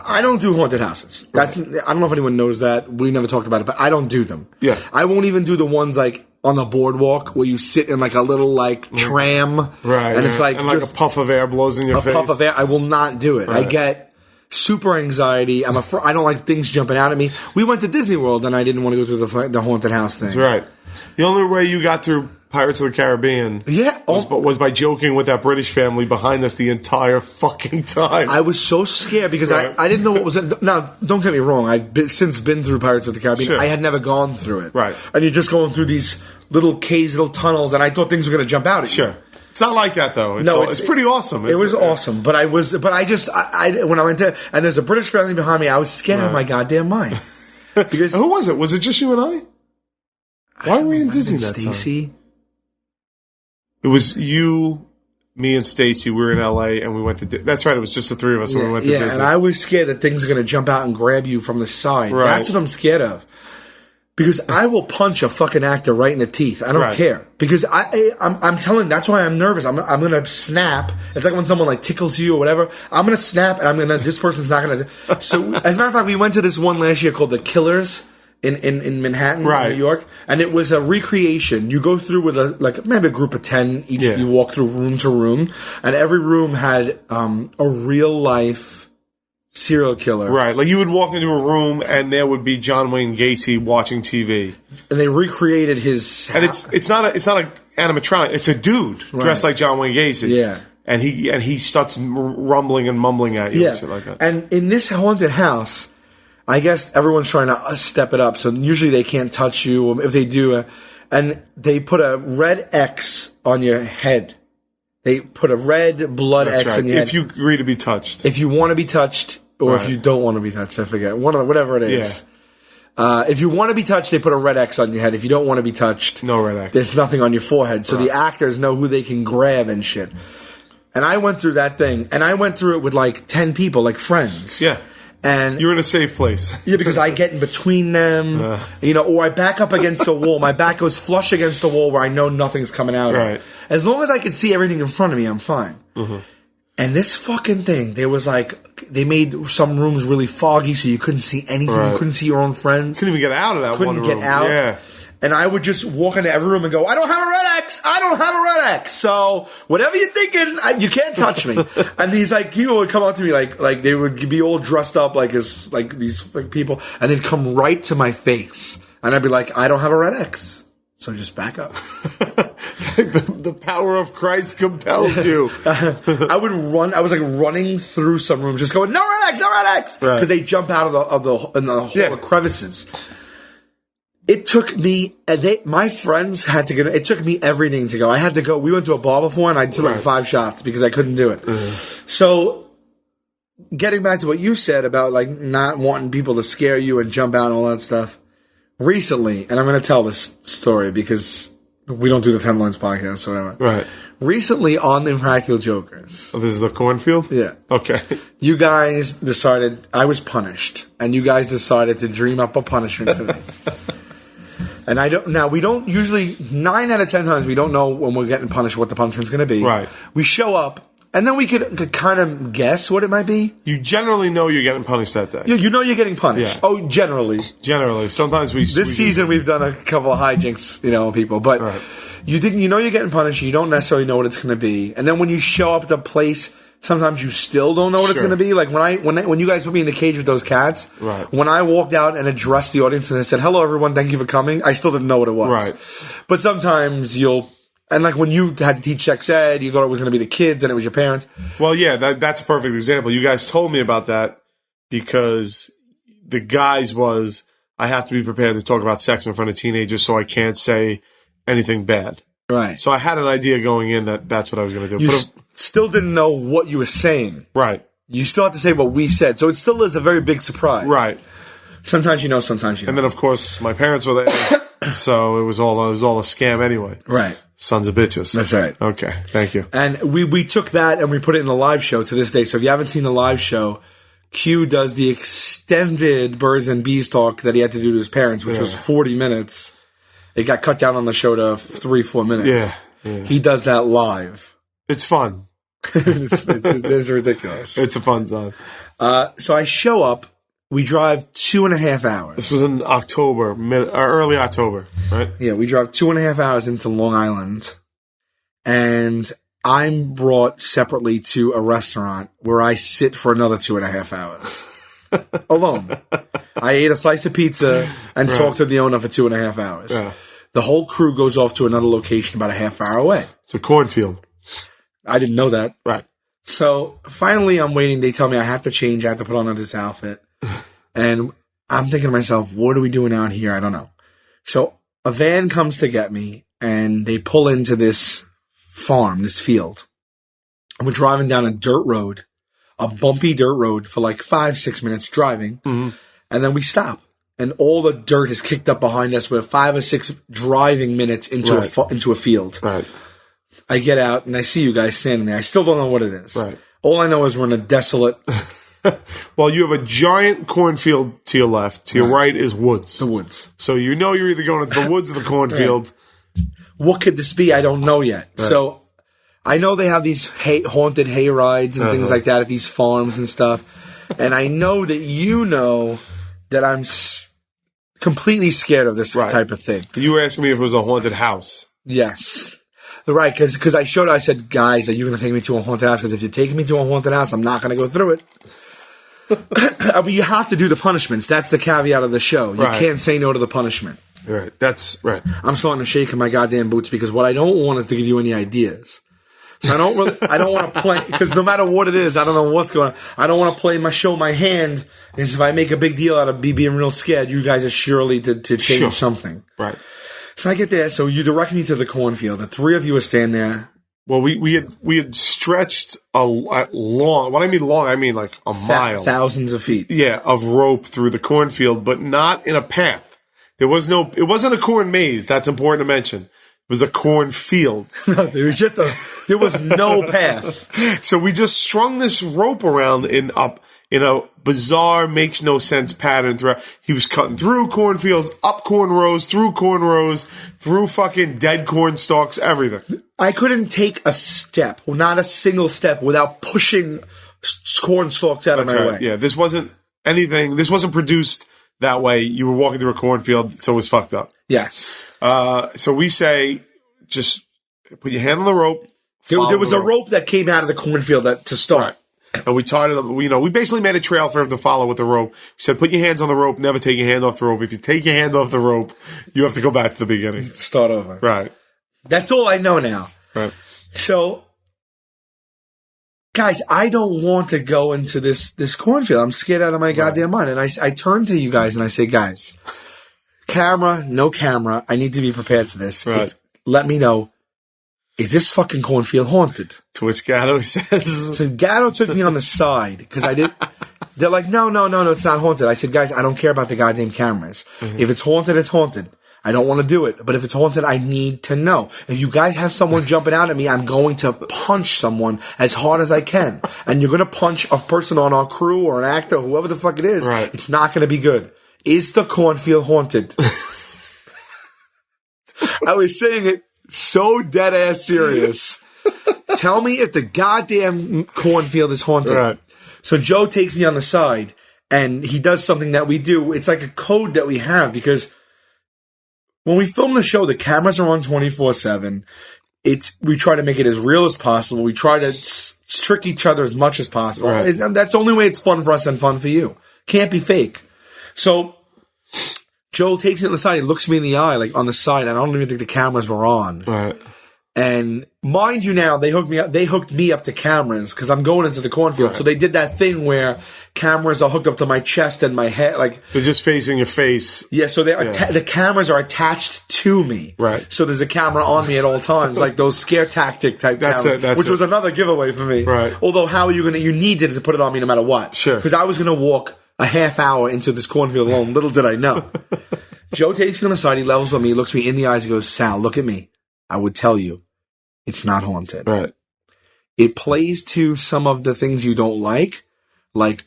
I don't do haunted houses. I don't know if anyone knows that. We never talked about it, but I don't do them. Yeah. I won't even do the ones like on the boardwalk where you sit in like a little like tram. Right. And it's like and like a puff of air blows in your face. A puff of air. I will not do it. Right. I get super anxiety. I don't like things jumping out at me. We went to Disney World and I didn't want to go through the haunted house thing. That's right. The only way you got through Pirates of the Caribbean was by joking with that British family behind us the entire fucking time. I was so scared because I didn't know what was it. Now, don't get me wrong. I've since been through Pirates of the Caribbean. Sure. I had never gone through it. Right. And you're just going through these little caves, little tunnels, and I thought things were going to jump out at you. Sure. It's not like that though. It's pretty awesome. It was awesome, but when I went to, and there's a British family behind me, I was scared out of my goddamn mind. Because who was it? Was it just you and I? Why were we in Disney that Stacey? time? It was you, me, and Stacy. We were in LA, and we went to. That's right. It was just the three of us when we went to Disney. And I was scared that things are going to jump out and grab you from the side. Right. That's what I'm scared of. Because I will punch a fucking actor right in the teeth. I don't care. Because I'm telling. That's why I'm nervous. I'm gonna snap. It's like when someone like tickles you or whatever. I'm gonna snap, and this person's not gonna. So as a matter of fact, we went to this one last year called The Killers. In Manhattan, New York, and it was a recreation. You go through with maybe a group of 10 each. You walk through room to room, and every room had a real life serial killer. Right, like you would walk into a room and there would be John Wayne Gacy watching TV, and they recreated his. And it's not a animatronic. It's a dude dressed like John Wayne Gacy. Yeah. And he starts rumbling and mumbling at you and shit like that. And in this haunted house, I guess everyone's trying to step it up. So usually they can't touch you. If they do, and they put a red X on your head. They put a red blood X on your head. If you agree to be touched. If you want to be touched, or if you don't want to be touched, I forget. Whatever it is. Yeah. If you want to be touched, they put a red X on your head. If you don't want to be touched, no red X. There's nothing on your forehead. So the actors know who they can grab and shit. And I went through that thing, and I went through it with like 10 people, like friends. Yeah. And you're in a safe place. Yeah, because I get in between them, or I back up against a wall. My back goes flush against the wall where I know nothing's coming out of it. As long as I can see everything in front of me, I'm fine. Mm-hmm. And this fucking thing, they made some rooms really foggy so you couldn't see anything. You couldn't see your own friends. Couldn't even get out of that one room. Couldn't get out. Yeah. And I would just walk into every room and go, I don't have a red X. I don't have a red X. So whatever you're thinking, you can't touch me. And these people would come up to me like they would be all dressed up like these people, and they'd come right to my face, and I'd be like, I don't have a red X. So just back up. The power of Christ compels you. I would run. I was like running through some rooms, just going, no red X, no red X, because they jump out of the crevices. It took me, my friends had to go, it took me everything to go. I had to go, we went to a bar before and I took like 5 shots because I couldn't do it. Mm-hmm. So, getting back to what you said about like not wanting people to scare you and jump out and all that stuff. Recently, and I'm going to tell this story because we don't do the 10 Lines podcast or whatever. Right. Recently on the Impractical Jokers. Oh, this is the cornfield? Yeah. Okay. You guys decided, I was punished, and you guys decided to dream up a punishment for me. And we don't usually, 9 out of 10 times, we don't know when we're getting punished what the punishment's going to be. Right. We show up, And then we could kind of guess what it might be. You generally know you're getting punished that day. You know you're getting punished. Yeah. Oh, generally. Generally. Sometimes This season we've done a couple of hijinks, people. But Right. you know you're getting punished. You don't necessarily know what it's going to be. And then when you show up at the place, sometimes you still don't know what it's Sure. going to be. Like when you guys put me in the cage with those cats, Right. when I walked out and addressed the audience and I said, "Hello, everyone. Thank you for coming," I still didn't know what it was. Right. But sometimes and like when you had to teach sex ed, you thought it was going to be the kids and it was your parents. Well, yeah, that's a perfect example. You guys told me about that because the guys was, I have to be prepared to talk about sex in front of teenagers so I can't say anything bad. Right. So I had an idea going in that's what I was going to do. You still didn't know what you were saying. Right. You still have to say what we said. So it still is a very big surprise. Right. Sometimes you know, sometimes you don't. And then, of course, my parents were there, so it was all a scam anyway. Right. Sons of bitches. That's right. Okay, thank you. And we took that and we put it in the live show to this day. So if you haven't seen the live show, Q does the extended Birds and Bees talk that he had to do to his parents, which was 40 minutes. It got cut down on the show to 3-4 minutes. Yeah. He does that live. It's fun. It's ridiculous. It's a fun time. So I show up. We drive 2.5 hours. This was in October, early October, right? Yeah, we drive 2.5 hours into Long Island, and I'm brought separately to a restaurant where I sit for another 2.5 hours. Alone. I ate a slice of pizza and talked to the owner for 2.5 hours. Yeah. The whole crew goes off to another location about a half hour away. It's a cornfield. I didn't know that. Right. So finally I'm waiting. They tell me I have to change. I have to put on this outfit. And I'm thinking to myself, what are we doing out here? I don't know. So a van comes to get me and they pull into this farm, this field. And we're driving down a dirt road, a bumpy dirt road for like 5-6 minutes driving. Mm-hmm. And then we stop. And all the dirt is kicked up behind us. We're 5 or 6 driving minutes into a field. Right. I get out and I see you guys standing there. I still don't know what it is. Right. All I know is we're in a desolate... Well, you have a giant cornfield to your left. To your right is woods. The woods. So you know you're either going into the woods or the cornfield. Right. What could this be? I don't know yet. Right. So I know they have these haunted hay rides and things like that at these farms and stuff. And I know that you know that I'm completely scared of this type of thing. You were asking me if it was a haunted house. Yes. Right, because I said, guys, are you going to take me to a haunted house? Because if you're taking me to a haunted house, I'm not going to go through it. But you have to do the punishments. That's the caveat of the show. You can't say no to the punishment. Right. That's right. I'm starting to shake in my goddamn boots because what I don't want is to give you any ideas. So I don't want to play, because no matter what it is, I don't know what's going on. I don't want to play my hand, because if I make a big deal out of me being real scared, you guys are surely to change something. Right. So I get there. So you direct me to the cornfield. The 3 of you are standing there. Well, we had stretched a long. What I mean long, I mean like a mile, thousands of feet. Yeah, of rope through the cornfield, but not in a path. It wasn't a corn maze. That's important to mention. It was a cornfield. There was no path. So we just strung this rope around in a bizarre, makes no sense pattern throughout. He was cutting through cornfields, up corn rows, through fucking dead corn stalks, everything. I couldn't take a step, not a single step, without pushing corn stalks out of my way. Yeah, this wasn't produced that way. You were walking through a cornfield, so it was fucked up. Yes. So we say, just put your hand on the rope. There was a rope that came out of the cornfield to start. Right. And we tied it up. We basically made a trail for him to follow with the rope. We said, put your hands on the rope, never take your hand off the rope. If you take your hand off the rope, you have to go back to the beginning. Start over. Right. That's all I know now. Right. So, guys, I don't want to go into this cornfield. I'm scared out of my goddamn mind. And I turn to you guys and I say, guys, camera, no camera, I need to be prepared for this. Right. Let me know. Is this fucking cornfield haunted? To which Gatto says... So Gatto took me on the side, because I did... They're like, no, it's not haunted. I said, guys, I don't care about the goddamn cameras. Mm-hmm. If it's haunted, it's haunted. I don't want to do it. But if it's haunted, I need to know. If you guys have someone jumping out at me, I'm going to punch someone as hard as I can. And you're going to punch a person on our crew or an actor, whoever the fuck it is. Right. It's not going to be good. Is the cornfield haunted? I was saying it so dead ass serious. Tell me if the goddamn cornfield is haunted. Right. So Joe takes me on the side, and he does something that we do. It's like a code that we have, because when we film the show, the cameras are on 24/7. We try to make it as real as possible. We try to trick each other as much as possible. Right. And that's the only way it's fun for us and fun for you. Can't be fake. So Joe takes me on the side. He looks me in the eye, like on the side. And I don't even think the cameras were on. Right. And mind you, now they hooked me up to cameras because I'm going into the cornfield. Right. So they did that thing where cameras are hooked up to my chest and my head, like they're just facing your face. yeah. So the cameras are attached to me. Right. So there's a camera on me at all times, like those scare tactic type cameras, which was another giveaway for me. Right. Although how are you you needed to put it on me no matter what? Sure. Because I was gonna walk a half hour into this cornfield alone. Little did I know. Joe takes me on the side. He levels on me. He looks me in the eyes. He goes, "Sal, look at me. I would tell you. It's not haunted." Right. It plays to some of the things you don't like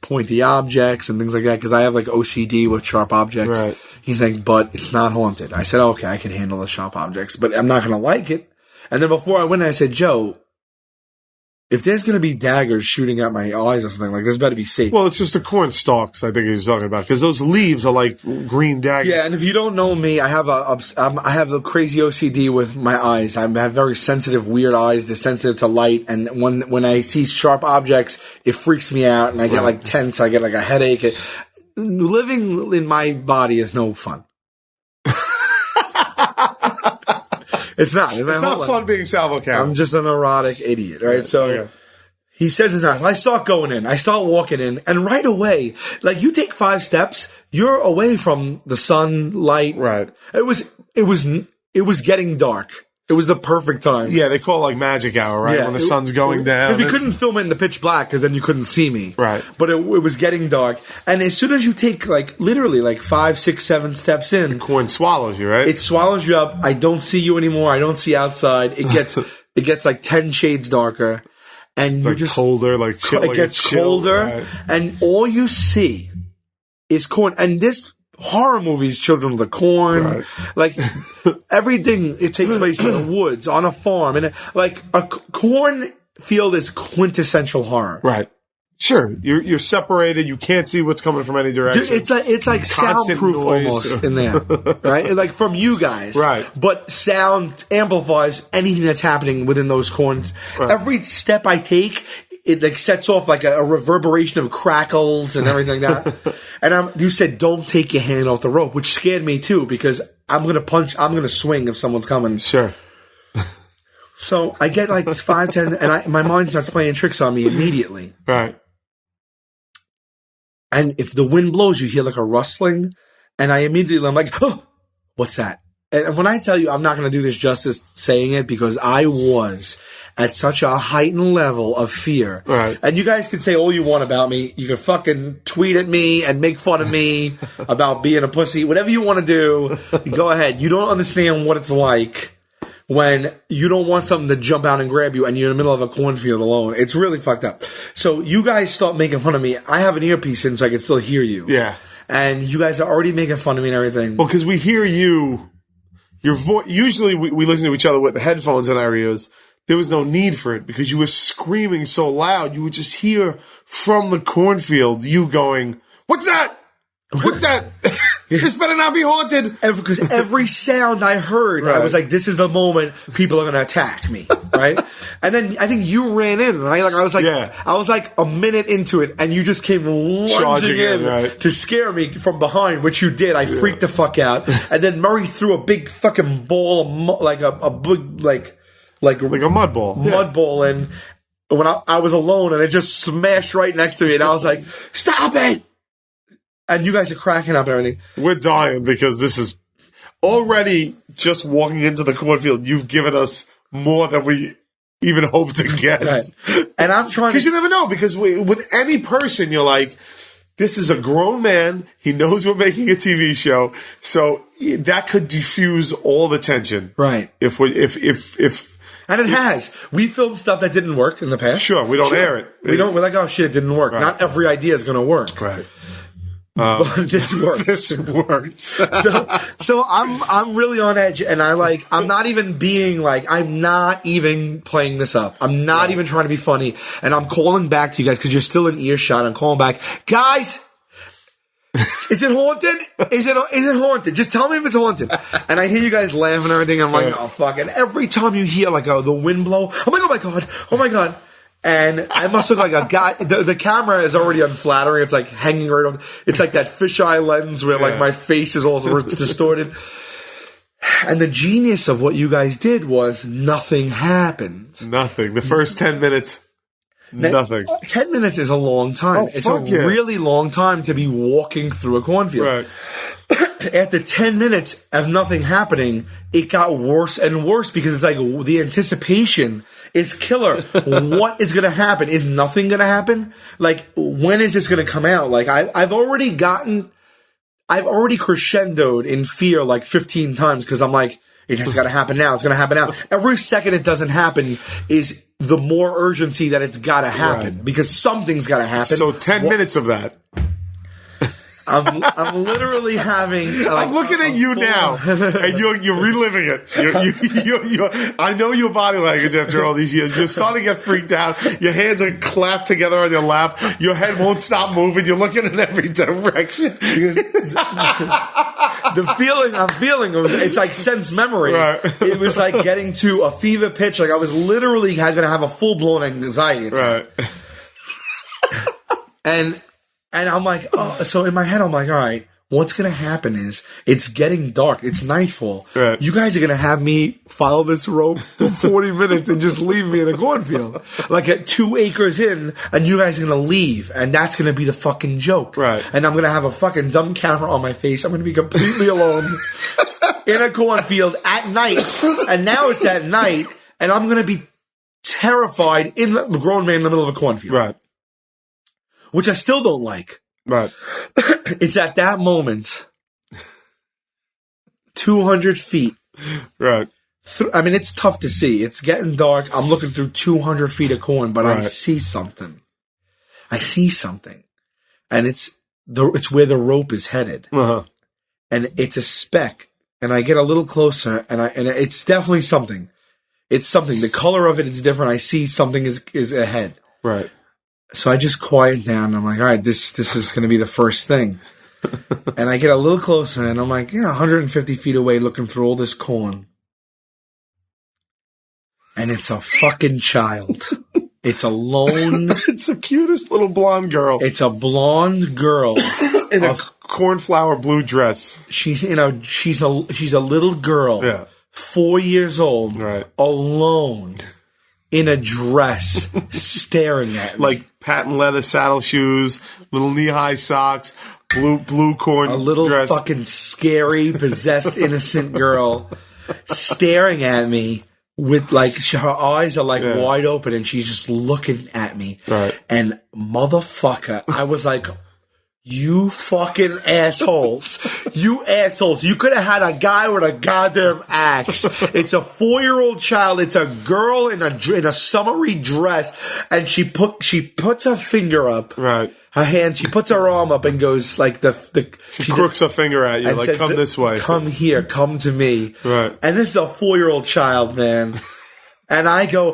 pointy objects and things like that, because I have like OCD with sharp objects. Right. He's like, "But it's not haunted." I said, "Okay, I can handle the sharp objects, but I'm not going to like it." And then before I went, I said, "Joe, if there's going to be daggers shooting at my eyes or something, like this better be safe." Well, it's just the corn stalks, I think he was talking about, because those leaves are like green daggers. Yeah, and if you don't know me, I have a crazy OCD with my eyes. I have very sensitive, weird eyes. They're sensitive to light, and when I see sharp objects, it freaks me out, and I get like tense. I get like a headache. Living in my body is no fun. It's not. It's not fun being Salvo Cow. I'm just a neurotic idiot, right? So he says it's not. I start going in. I start walking in, and right away, like you take 5 steps, you're away from the sunlight. Right. It was getting dark. It was the perfect time. Yeah, they call it like magic hour, right? Yeah, When the sun's going down. We couldn't film it in the pitch black because then you couldn't see me. Right. But it was getting dark. And as soon as you take literally 5, 6, 7 steps in, corn swallows you, right? it swallows you up. I don't see you anymore. I don't see outside. It gets like 10 shades darker. And you're just colder, like chill. It gets colder. Right. And all you see is corn. And this horror movies, Children of the Corn, like everything, it takes place in the woods, on a farm, and like a cornfield is quintessential horror. Right. Sure. You're separated. You can't see what's coming from any direction. Dude, it's like soundproof almost in there, right? Like from you guys, right? But sound amplifies anything that's happening within those corns. Right. Every step I take, it like sets off like a reverberation of crackles and everything like that. And you said, don't take your hand off the rope, which scared me too, because I'm going to swing if someone's coming. Sure. So I get like 5, 10, and my mind starts playing tricks on me immediately. Right. And if the wind blows, you hear like a rustling, and I'm like, oh, what's that? And when I tell you, I'm not going to do this justice saying it, because I was at such a heightened level of fear. Right. And you guys can say all you want about me. You can fucking tweet at me and make fun of me about being a pussy. Whatever you want to do, go ahead. You don't understand what it's like when you don't want something to jump out and grab you and you're in the middle of a cornfield alone. It's really fucked up. So you guys start making fun of me. I have an earpiece in so I can still hear you. Yeah. And you guys are already making fun of me and everything. Well, because we hear you. Your voice. Usually, we listen to each other with the headphones in our ears. There was no need for it because you were screaming so loud. You would just hear from the cornfield you going, "What's that? What's that? This better not be haunted." Because every sound I heard, I was like, "This is the moment people are going to attack me." Right? And then I think you ran in, right? Like I was like a minute into it, and you just came lunging in to scare me from behind, which you did. I freaked the fuck out, and then Murray threw a big fucking ball, of like a big like a mud ball, and when I was alone, and it just smashed right next to me, and I was like, "Stop it!" And you guys are cracking up and everything. We're dying because this is already just walking into the cornfield. You've given us more than we even hope to get. Right. And I'm trying because you never know, because with any person, you're like, this is a grown man. He knows we're making a TV show. So that could diffuse all the tension. Right. If and it has. We filmed stuff that didn't work in the past. Sure. We don't air it. We're like, oh shit, it didn't work. Right. Not every idea is going to work. Right. But this works. This works. So I'm really on edge, and I'm not even playing this up. I'm not even trying to be funny, and I'm calling back to you guys because you're still in earshot. I'm calling back, guys. Is it haunted? Is it haunted? Just tell me if it's haunted. And I hear you guys laughing and everything. I'm like, oh fuck! And every time you hear the wind blow, I'm like, oh my god. And I must look like a guy. The camera is already unflattering. It's like hanging right off. It's like that fisheye lens where my face is also distorted. And the genius of what you guys did was nothing happened. Nothing. The first 10 minutes. Nothing. 10 minutes is a long time. It's a really long time to be walking through a cornfield. Right. After 10 minutes of nothing happening, it got worse and worse because it's like the anticipation is killer. What is going to happen? Is nothing going to happen? Like, when is this going to come out? Like, I've already crescendoed in fear like 15 times because I'm like, it has got to happen now. It's going to happen now. Every second it doesn't happen is the more urgency that it's got to happen because something's got to happen. So 10 minutes of that. I'm literally having. I'm looking at you now, and you're reliving it. I know your body language after all these years. You're starting to get freaked out. Your hands are clapped together on your lap. Your head won't stop moving. You're looking in every direction. The feeling I'm feeling, it's like sense memory. Right. It was like getting to a fever pitch. Like I was literally going to have a full blown anxiety attack. Right. And I'm like, so in my head, I'm like, all right, what's going to happen is it's getting dark. It's nightfall. Right. You guys are going to have me follow this rope for 40 minutes and just leave me in a cornfield. Like at 2 acres in, and you guys are going to leave. And that's going to be the fucking joke. Right. And I'm going to have a fucking dumb camera on my face. I'm going to be completely alone in a cornfield at night. And now it's at night. And I'm going to be terrified in the grown man in the middle of a cornfield. Right. Which I still don't like. Right. It's at that moment, 200 feet. Right. I mean, it's tough to see. It's getting dark. I'm looking through 200 feet of corn, but I see something. And it's where the rope is headed. Uh-huh. And it's a speck. And I get a little closer, and it's definitely something. It's something. The color of it is different. I see something is ahead. Right. So I just quiet down. I'm like, all right, this is going to be the first thing. And I get a little closer, and I'm like, 150 feet away looking through all this corn. And it's a fucking child. It's a lone... It's the cutest little blonde girl. It's a blonde girl. In a cornflower blue dress. She's a little girl. Yeah. 4 years old. Right. Alone. In a dress, staring at me. Like patent leather saddle shoes, little knee-high socks, blue corn a little dress. Fucking scary, possessed, innocent girl staring at me with her eyes are wide open and she's just looking at me. Right. And motherfucker, I was like, you fucking assholes. You assholes. You could have had a guy with a goddamn axe. It's a 4-year-old child. It's a girl in a summery dress. And she puts her finger up. Right. Her hand, she puts her arm up and goes she crooks her finger at you, like, come this way. Come here. Come to me. Right. And this is a 4-year-old child, man. And I go...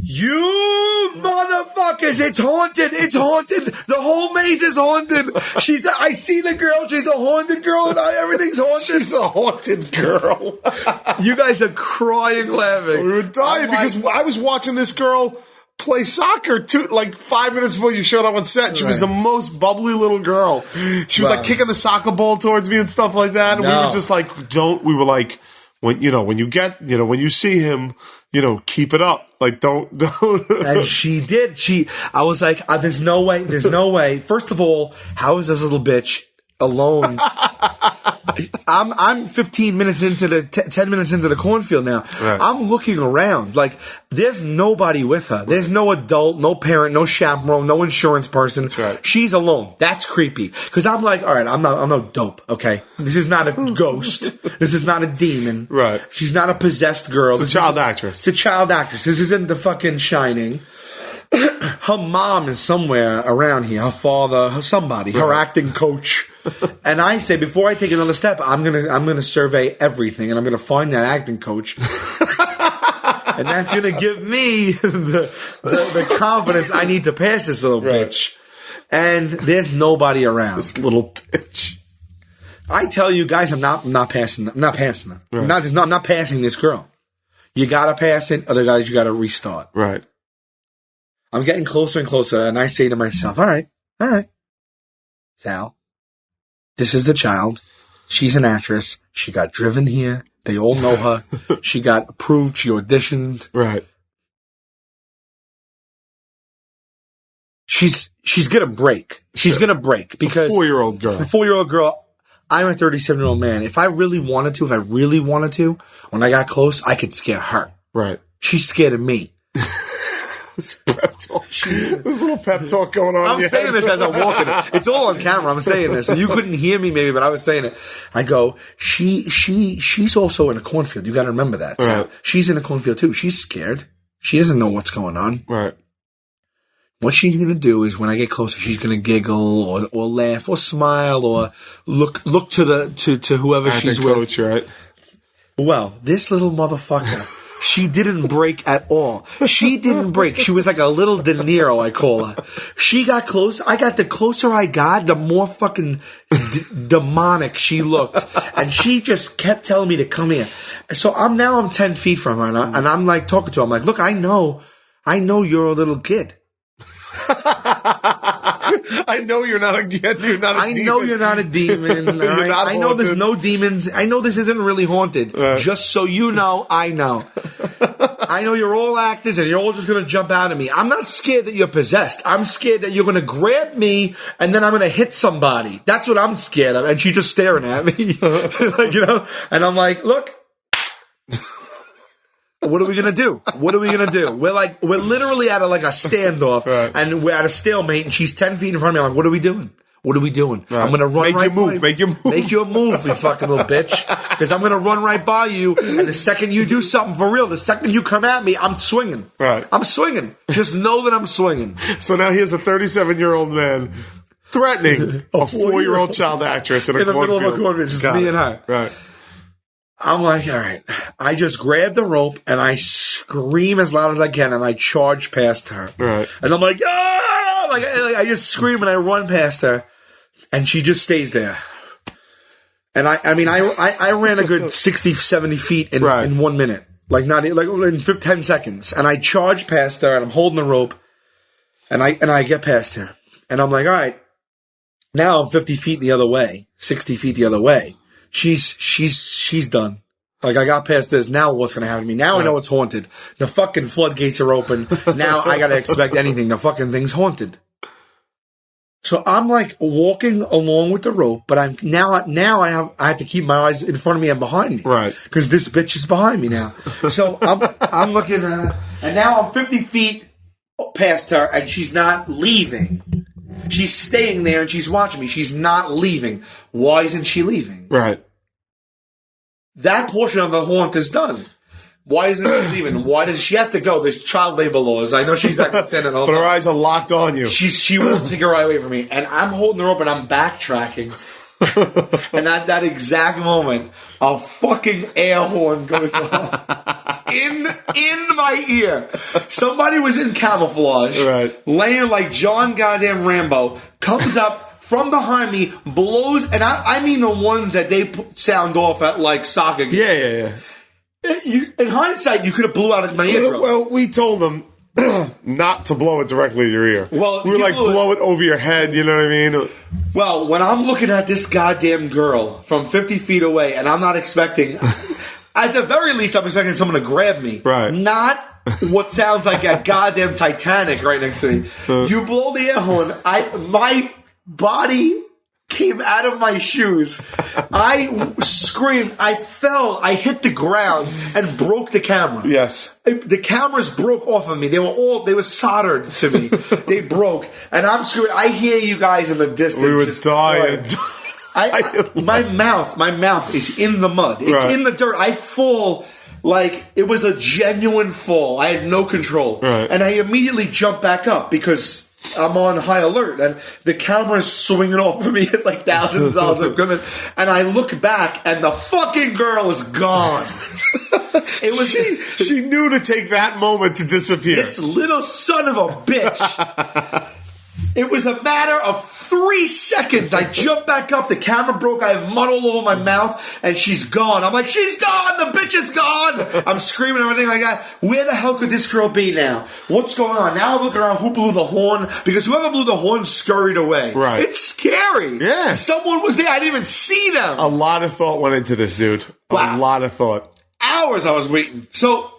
You motherfuckers, it's haunted. It's haunted. The whole maze is haunted. I see the girl. She's a haunted girl and everything's haunted. She's a haunted girl. You guys are crying, laughing. We were dying because I was watching this girl play soccer too, like 5 minutes before you showed up on set. She was the most bubbly little girl. She was like kicking the soccer ball towards me and stuff like that. And we were just like, we were like, when you see him, keep it up. Like, don't. And she did. I was like, there's no way. First of all, how is this little bitch alone? I'm 15 minutes into 10 minutes into the cornfield now. Right. I'm looking around. Like, there's nobody with her. There's no adult, no parent, no chaperone, no insurance person. That's right. She's alone. That's creepy. Cause I'm like, all right, I'm no dope. Okay. This is not a ghost. This is not a demon. Right. She's not a possessed girl. It's a child actress. It's a child actress. This isn't the fucking Shining. her mom is somewhere around here, her father, somebody, her acting coach. And I say, before I take another step, I'm gonna survey everything, and I'm gonna find that acting coach. And that's gonna give me the confidence I need to pass this little bitch. And there's nobody around. This little bitch. I tell you guys, I'm not passing her. Right. I'm not passing this girl. You gotta pass it, other guys you gotta restart. Right. I'm getting closer and closer, and I say to myself, all right, Sal, this is the child. She's an actress. She got driven here. They all know her. She got approved. She auditioned. Right. She's gonna break. She's gonna break because 4-year-old girl. A 4-year-old girl. I'm a 37-year-old man. If I really wanted to, when I got close, I could scare her. Right. She's scared of me. This pep talk. This little pep talk going on. I'm saying this as I'm walking. It's all on camera. I'm saying this. You couldn't hear me maybe, but I was saying it. I go, she's also in a cornfield. You got to remember that. Right. So she's in a cornfield too. She's scared. She doesn't know what's going on. Right. What she's going to do is when I get closer, she's going to giggle or laugh or smile or look to whoever she's with. Coach, right? Well, this little motherfucker. She didn't break at all. She didn't break. She was like a little De Niro, I call her. She got close. The closer I got, the more fucking demonic she looked. And she just kept telling me to come here. So I'm 10 feet from her, and I'm like talking to her. I'm like, look, I know you're a little kid. I know you're not a demon. I know you're not a demon. Right? I know there's no demons. I know this isn't really haunted. Just so you know, I know. I know you're all actors and you're all just going to jump out at me. I'm not scared that you're possessed. I'm scared that you're going to grab me and then I'm going to hit somebody. That's what I'm scared of. And she's just staring at me. And I'm like, look. What are we gonna do? We're literally at a standoff, right. And we're at a stalemate. And she's 10 feet in front of me. I'm like, what are we doing? Right. I'm gonna run Make your move, you fucking little bitch. Because I'm gonna run right by you. And the second you do something for real, the second you come at me, I'm swinging. Right. I'm swinging. Just know that I'm swinging. So now here's a 37-year-old man threatening a 4-year-old child actress in the middle of a cornfield, just me and her. Right. I'm like, all right. I just grab the rope and I scream as loud as I can and I charge past her. Right. And I'm like, ah! I just scream and I run past her and she just stays there. And I ran a good 60, 70 feet in 1 minute. In 10 seconds. And I charge past her and I'm holding the rope and I get past her. And I'm like, all right. Now I'm 50 feet the other way, 60 feet the other way. She's done. I got past this. Now what's going to happen to me? Now I know it's haunted. The fucking floodgates are open. Now I got to expect anything. The fucking thing's haunted. So I'm walking along with the rope, but I have to keep my eyes in front of me and behind me. Right. Because this bitch is behind me now. So I'm looking at her, and now I'm 50 feet past her, and she's not leaving. She's staying there and she's watching me. She's not leaving. Why isn't she leaving? Right. That portion of the haunt is done. Why isn't she leaving? Why does she has to go? There's child labor laws. I know she's not standing all the But time. her eyes are locked on you. She won't take her eye away from me. And I'm holding her up and I'm backtracking. And at that exact moment, a fucking air horn goes off. In my ear. Somebody was in camouflage, laying like John goddamn Rambo, comes up from behind me, blows, and I mean the ones that they sound off at like soccer games. Yeah. In hindsight, you could have blew out at my eardrum. Well, we told them not to blow it directly to your ear. Well, we were blow it over your head, you know what I mean? Well, when I'm looking at this goddamn girl from 50 feet away, and I'm not expecting... At the very least, I'm expecting someone to grab me. Right. Not what sounds like a goddamn Titanic right next to me. You blow the air horn. My body came out of my shoes. I screamed. I fell. I hit the ground and broke the camera. Yes. The cameras broke off of me. They were soldered to me. They broke. And I'm screaming. I hear you guys in the distance. We would die. My mouth is in the mud. It's in the dirt. I fall Like, it was a genuine fall. I had no control. Right. And I immediately jumped back up because I'm on high alert. And the camera's swinging off of me. It's like thousands of dollars of equipment. And I look back, and the fucking girl is gone. It was she knew to take that moment to disappear. This little son of a bitch. It was a matter of 3 seconds. I jumped back up. The camera broke. I have mud all over my mouth, and she's gone. I'm like, she's gone. The bitch is gone. I'm screaming and everything like that. Where the hell could this girl be now? What's going on? Now I'm looking around. Who blew the horn? Because whoever blew the horn scurried away. Right. It's scary. Yeah. Someone was there. I didn't even see them. A lot of thought went into this, dude. Wow. A lot of thought. Hours I was waiting. So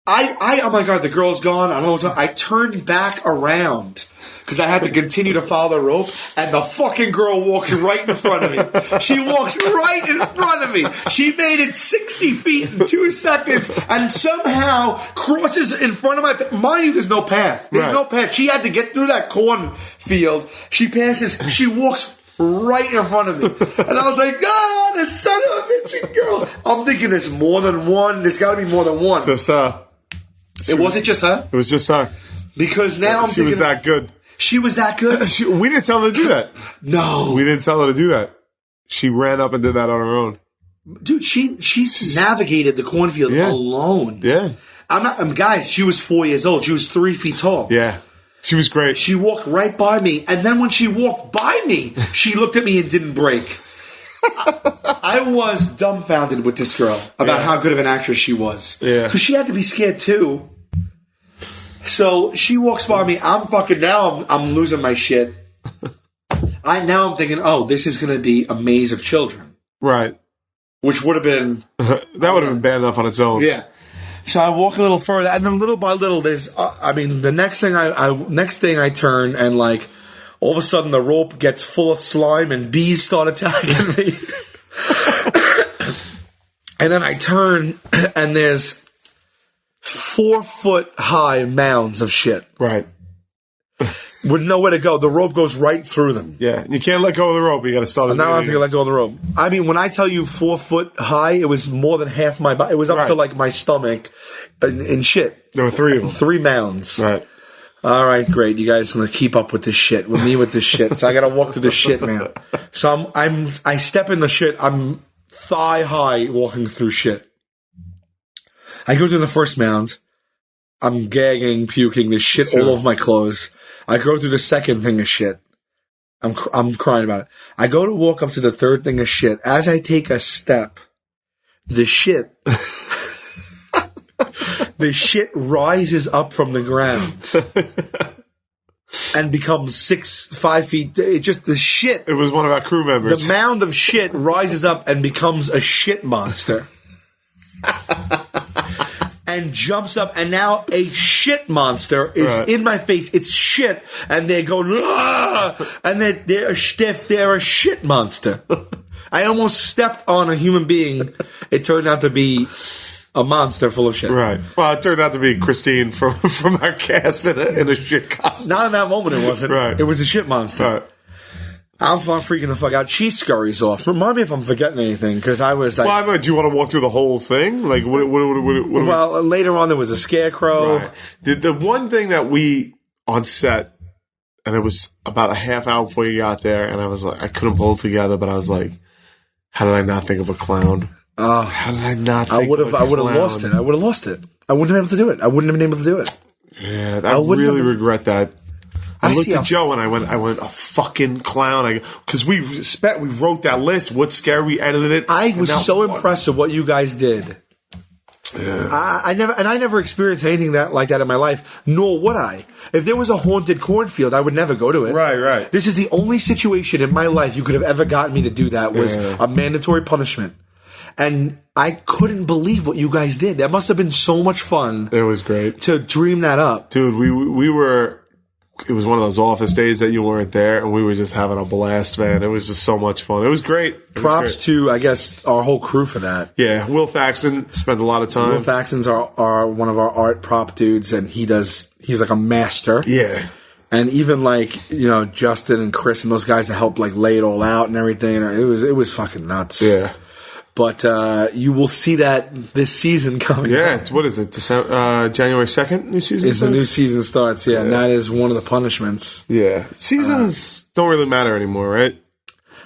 oh my God, the girl's gone. I don't know what's up. I turned back around because I had to continue to follow the rope, and the fucking girl walks right in front of me. She walks right in front of me. She made it 60 feet in 2 seconds and somehow crosses in front of my... Mind you, there's no path. There's no path. She had to get through that cornfield. She passes. She walks right in front of me. And I was like, God, this son of a bitch girl. I'm thinking there's more than one. There's got to be more than one. Just her. It wasn't just her? It was just her. Because now I'm she thinking... was that good. She was that good? We didn't tell her to do that. No. We didn't tell her to do that. She ran up and did that on her own. Dude, she navigated the cornfield alone. Yeah. Guys, she was 4 years old. She was 3 feet tall. Yeah. She was great. She walked right by me. And then when she walked by me, she looked at me and didn't break. I was dumbfounded with this girl about how good of an actress she was. Yeah. Because she had to be scared too. So she walks by me. I'm losing my shit. I'm thinking, oh, this is going to be a maze of children. Right. Which would have been... that would have been bad enough on its own. Yeah. So I walk a little further, and then little by little, there's... the next thing I turn, and like, all of a sudden the rope gets full of slime, and bees start attacking me. And then I turn, and there's 4-foot-high mounds of shit. Right. With nowhere to go. The rope goes right through them. Yeah. You can't let go of the rope. You got to start it. And now I have to let go of the rope. I mean, when I tell you 4 foot high, it was more than half my body. It was up to like my stomach and shit. There were 3 of them. 3 mounds. Right. All right, great. You guys are going to keep up with this shit. With me with this shit. So I got to walk through this shit now. So I step in the shit. I'm thigh high walking through shit. I go through the first mound. I'm gagging, puking. There's shit all over my clothes. I go through the second thing of shit. I'm crying about it. I go to walk up to the third thing of shit. As I take a step, the shit rises up from the ground and becomes 5 feet. The shit. It was one of our crew members. The mound of shit rises up and becomes a shit monster. And jumps up, and now a shit monster is in my face. It's shit, and they go, ah! And they're a shit monster. I almost stepped on a human being. It turned out to be a monster full of shit. Right. Well, it turned out to be Christine from our cast in a shit costume. Not in that moment, it wasn't. Right. It was a shit monster. Right. I'm freaking the fuck out. She scurries off. Remind me if I'm forgetting anything, because I was like... Well, I mean, do you want to walk through the whole thing? Like, what well, later on there was a scarecrow. Right. The one thing that we, on set, and it was about a half hour before you got there, and I was like, I couldn't pull it together, but I was like, how did I not think of a clown? How did I not think of a clown? I would have lost it. I would have lost it. I wouldn't have been able to do it. I wouldn't have been able to do it. Yeah, I really regret that. I looked at Joe and I went, a fucking clown. Because we wrote that list. What's scary? We edited it. I was so impressed with what you guys did. Yeah. I never experienced anything like that in my life, nor would I. If there was a haunted cornfield, I would never go to it. Right. This is the only situation in my life you could have ever gotten me to do that was a mandatory punishment. And I couldn't believe what you guys did. That must have been so much fun. It was great. To dream that up. Dude, we were... It was one of those office days that you weren't there, and we were just having a blast, man. It was just so much fun. It was great. Props to, I guess, our whole crew for that. Yeah, Will Thaxton spent a lot of time. Will Thaxton's our one of our art prop dudes, and he's like a master. Yeah. And even like, Justin and Chris and those guys that helped like lay it all out and everything. It was fucking nuts. Yeah. But you will see that this season coming. Yeah, what is it? January 2nd, new season Is the new season starts, yeah, and that is one of the punishments. Yeah. Seasons don't really matter anymore, right?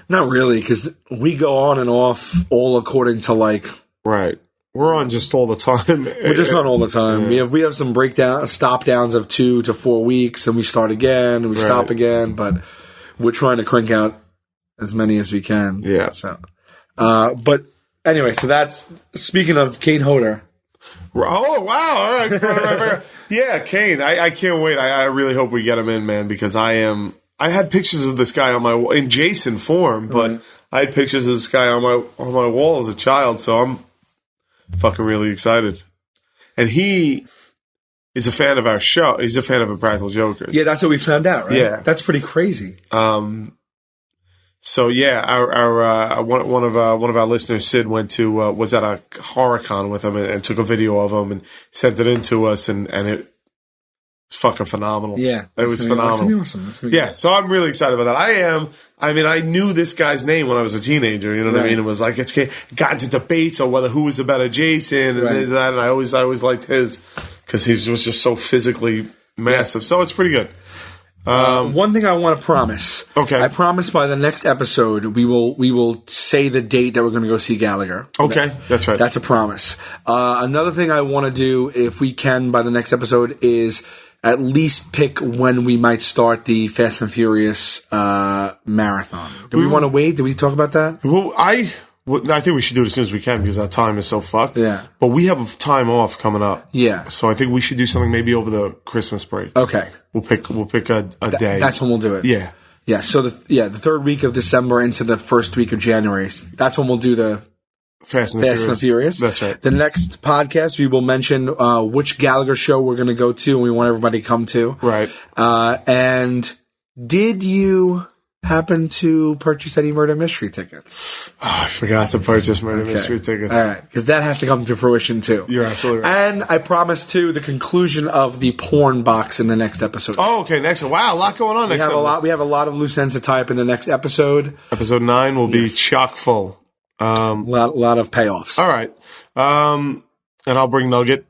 Not really, because we go on and off all according to, like... Right. We're on just all the time. We're just on all the time. Yeah. We have some stop downs of 2 to 4 weeks, and we start again, and we stop again, but we're trying to crank out as many as we can. Yeah. So, but anyway, so that's, speaking of Kane Hodder. Oh, wow. All right. Yeah, Kane. I can't wait. I really hope we get him in, man, because I had pictures of this guy in Jason form, but I had pictures of this guy on my wall as a child, so I'm fucking really excited. And he is a fan of our show. He's a fan of Impractical Jokers. Yeah, that's what we found out, right? Yeah. That's pretty crazy. So yeah, our one of our listeners, Sid, was at a HorrorCon with him and took a video of him and sent it in to us, and it was fucking phenomenal. Yeah. It was phenomenal. That's awesome. Yeah, so I'm really excited about that. I knew this guy's name when I was a teenager, you know what I mean? It was like, got into debates on who was the better Jason and that, and I always liked his, because he was just so physically massive. So it's pretty good. One thing I want to promise. Okay. I promise by the next episode we will say the date that we're going to go see Gallagher. Okay, that's right. That's a promise. Another thing I want to do, if we can, by the next episode, is at least pick when we might start the Fast and Furious marathon. Do we want to wait? Did we talk about that? Well, I think we should do it as soon as we can because our time is so fucked. Yeah. But we have time off coming up. Yeah. So I think we should do something maybe over the Christmas break. Okay. We'll pick a day. That's when we'll do it. Yeah. Yeah. So the third week of December into the first week of January. That's when we'll do the Fast and Furious. That's right. The next podcast we will mention which Gallagher show we're going to go to and we want everybody to come to. Right. And did you happen to purchase any murder mystery tickets? Oh, I forgot to purchase murder mystery tickets. All right, because that has to come to fruition too. You're absolutely right. And I promise too the conclusion of the porn box in the next episode. Oh, okay. Next, wow, a lot going on next episode. We have a lot of loose ends to tie up in the next episode. Episode 9 will be chock full. Lot of payoffs. All right. And I'll bring Nugget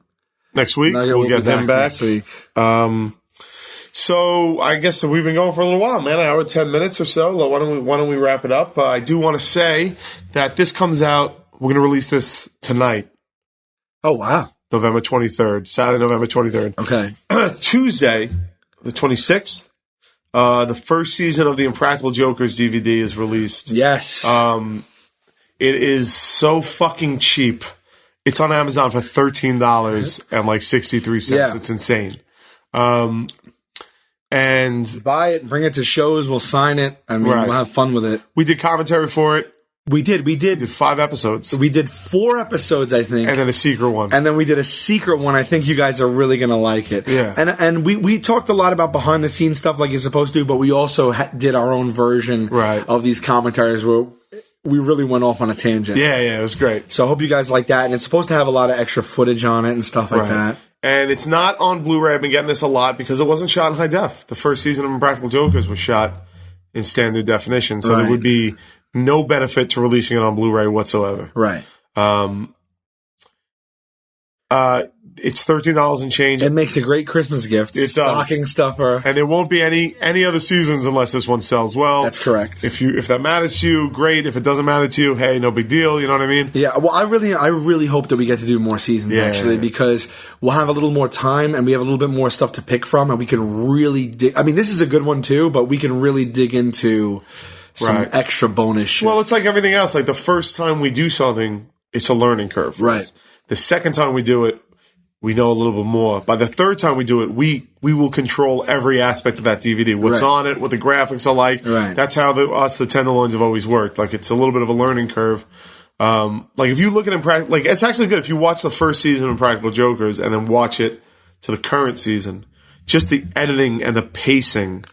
next week. We'll get him back. Next week. So I guess we've been going for a little while, man. An hour, 10 minutes or so. Why don't we wrap it up? I do want to say that this comes out. We're going to release this tonight. Oh wow! November 23rd, Saturday, November 23rd. Okay. Tuesday, the 26th. The first season of the Impractical Jokers DVD is released. Yes. It is so fucking cheap. It's on Amazon for $13 and like 63 cents. Yeah. It's insane. And buy it, bring it to shows, we'll sign it. I mean, we'll have fun with it. We did commentary for it. We did. We did 5 episodes. We did 4 episodes, I think. And then a secret one. And then we did a secret one. I think you guys are really going to like it. Yeah. And we talked a lot about behind the scenes stuff like you're supposed to, but we also did our own version of these commentaries where we really went off on a tangent. Yeah, it was great. So I hope you guys like that. And it's supposed to have a lot of extra footage on it and stuff like that. And it's not on Blu-ray. I've been getting this a lot because it wasn't shot in high def. The first season of Impractical Jokers was shot in standard definition. So there would be no benefit to releasing it on Blu-ray whatsoever. Right. It's $13 and change. It makes a great Christmas gift. It does. Stocking stuffer. And there won't be any other seasons unless this one sells well. That's correct. If that matters to you, great. If it doesn't matter to you, hey, no big deal. You know what I mean? Yeah. Well, I really hope that we get to do more seasons because we'll have a little more time and we have a little bit more stuff to pick from and we can really dig. I mean, this is a good one too, but we can really dig into some extra bonus shit. Well, it's like everything else. Like the first time we do something, it's a learning curve. Right. The second time we do it, we know a little bit more. By the third time we do it, we will control every aspect of that DVD. What's on it, what the graphics are like. Right. That's how the Tenderloins have always worked. Like it's a little bit of a learning curve. Like if you look at Impractical, like it's actually good if you watch the first season of Impractical Jokers and then watch it to the current season. Just the editing and the pacing.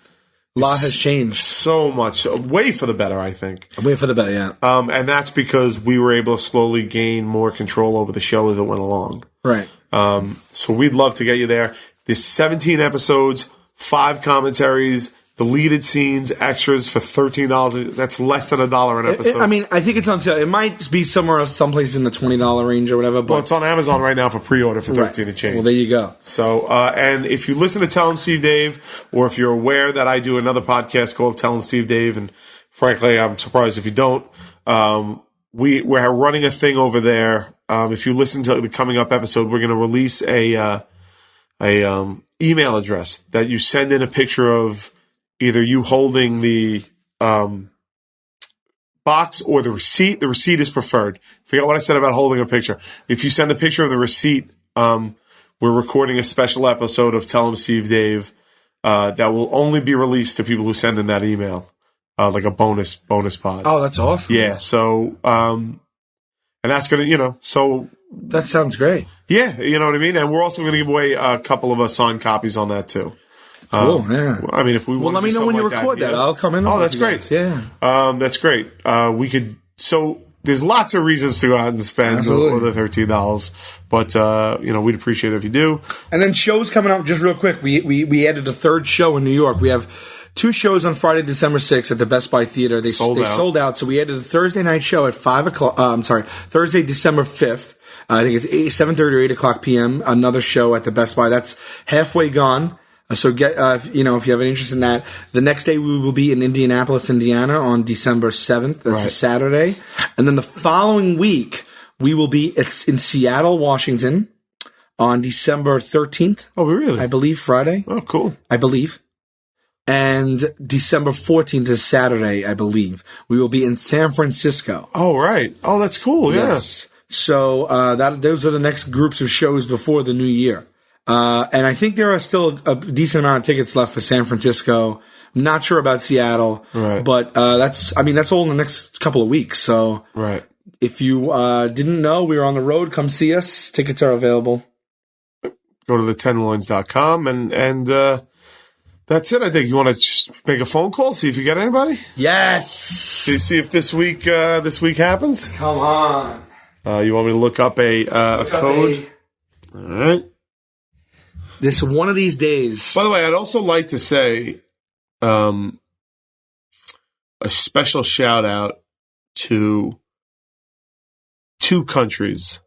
A lot has changed. So much. Way for the better, I think. Way for the better, yeah. And that's because we were able to slowly gain more control over the show as it went along. Right. So we'd love to get you there. There's 17 episodes, 5 commentaries, deleted scenes, extras for $13. That's less than $1 an episode. I mean, I think it's on sale. It might be someplace in the $20 range or whatever. But well, it's on Amazon right now for pre-order for $13 and change. Well, there you go. So, and if you listen to Tell 'em Steve Dave, or if you're aware that I do another podcast called Tell 'em Steve Dave, and frankly, I'm surprised if you don't, we're running a thing over there. If you listen to the coming up episode, we're going to release a email address that you send in a picture of either you holding the box or the receipt. The receipt is preferred. Forget what I said about holding a picture. If you send a picture of the receipt, we're recording a special episode of Tell 'em Steve Dave that will only be released to people who send in that email, like a bonus pod. Oh, that's awesome. Yeah. So, and that's gonna, so that sounds great. Yeah, you know what I mean. And we're also going to give away a couple of signed copies on that too. Cool. Yeah. I mean, if we well, let me know when you record that. I'll come in. Oh, that's great. Yeah. That's great. We could. So there's lots of reasons to go out and spend the $13, but we'd appreciate it if you do. And then shows coming up just real quick. We added a third show in New York. We have 2 shows on Friday, December 6th at the Best Buy Theater. They sold out. So we added a Thursday night show at 5 o'clock. Thursday, December 5th. I think it's 7:30 or 8 o'clock p.m. Another show at the Best Buy. That's halfway gone. So get, if you have an interest in that. The next day we will be in Indianapolis, Indiana on December 7th. That's a Saturday. And then the following week it's in Seattle, Washington on December 13th. Oh, really? I believe Friday. Oh, cool. I believe. And December 14th is Saturday, I believe. We will be in San Francisco. Oh, right. Oh, that's cool. Yes. So, those are the next groups of shows before the new year. And I think there are still a decent amount of tickets left for San Francisco. I'm not sure about Seattle. Right. But, that's all in the next couple of weeks. So. Right. If you, didn't know we were on the road, come see us. Tickets are available. Go to the10loins.com and that's it. I think you want to just make a phone call, see if you get anybody. Yes. See if this week happens. Come on. You want me to look up a code? All right. This one of these days. By the way, I'd also like to say a special shout out to 2 countries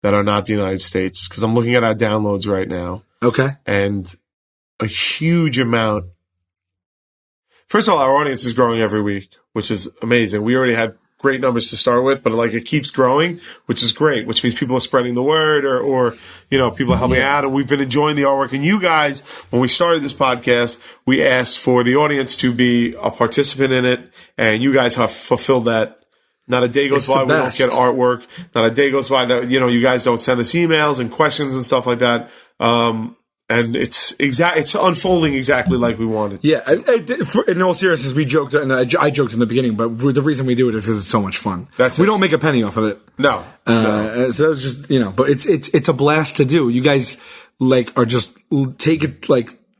that are not the United States, because I'm looking at our downloads right now. Okay. And a huge amount. First of all, our audience is growing every week, which is amazing. We already had great numbers to start with, but it keeps growing, which is great, which means people are spreading the word or people are helping out, and we've been enjoying the artwork. And you guys, when we started this podcast, we asked for the audience to be a participant in it, and you guys have fulfilled that. Not a day goes by we don't get artwork. Not a day goes by that, you guys don't send us emails and questions and stuff like that. And it's unfolding exactly like we wanted. Yeah, in all seriousness, we joked, and I joked in the beginning, but the reason we do it is because it's so much fun. We don't make a penny off of it. No. So it's just, but it's a blast to do. You guys are just take it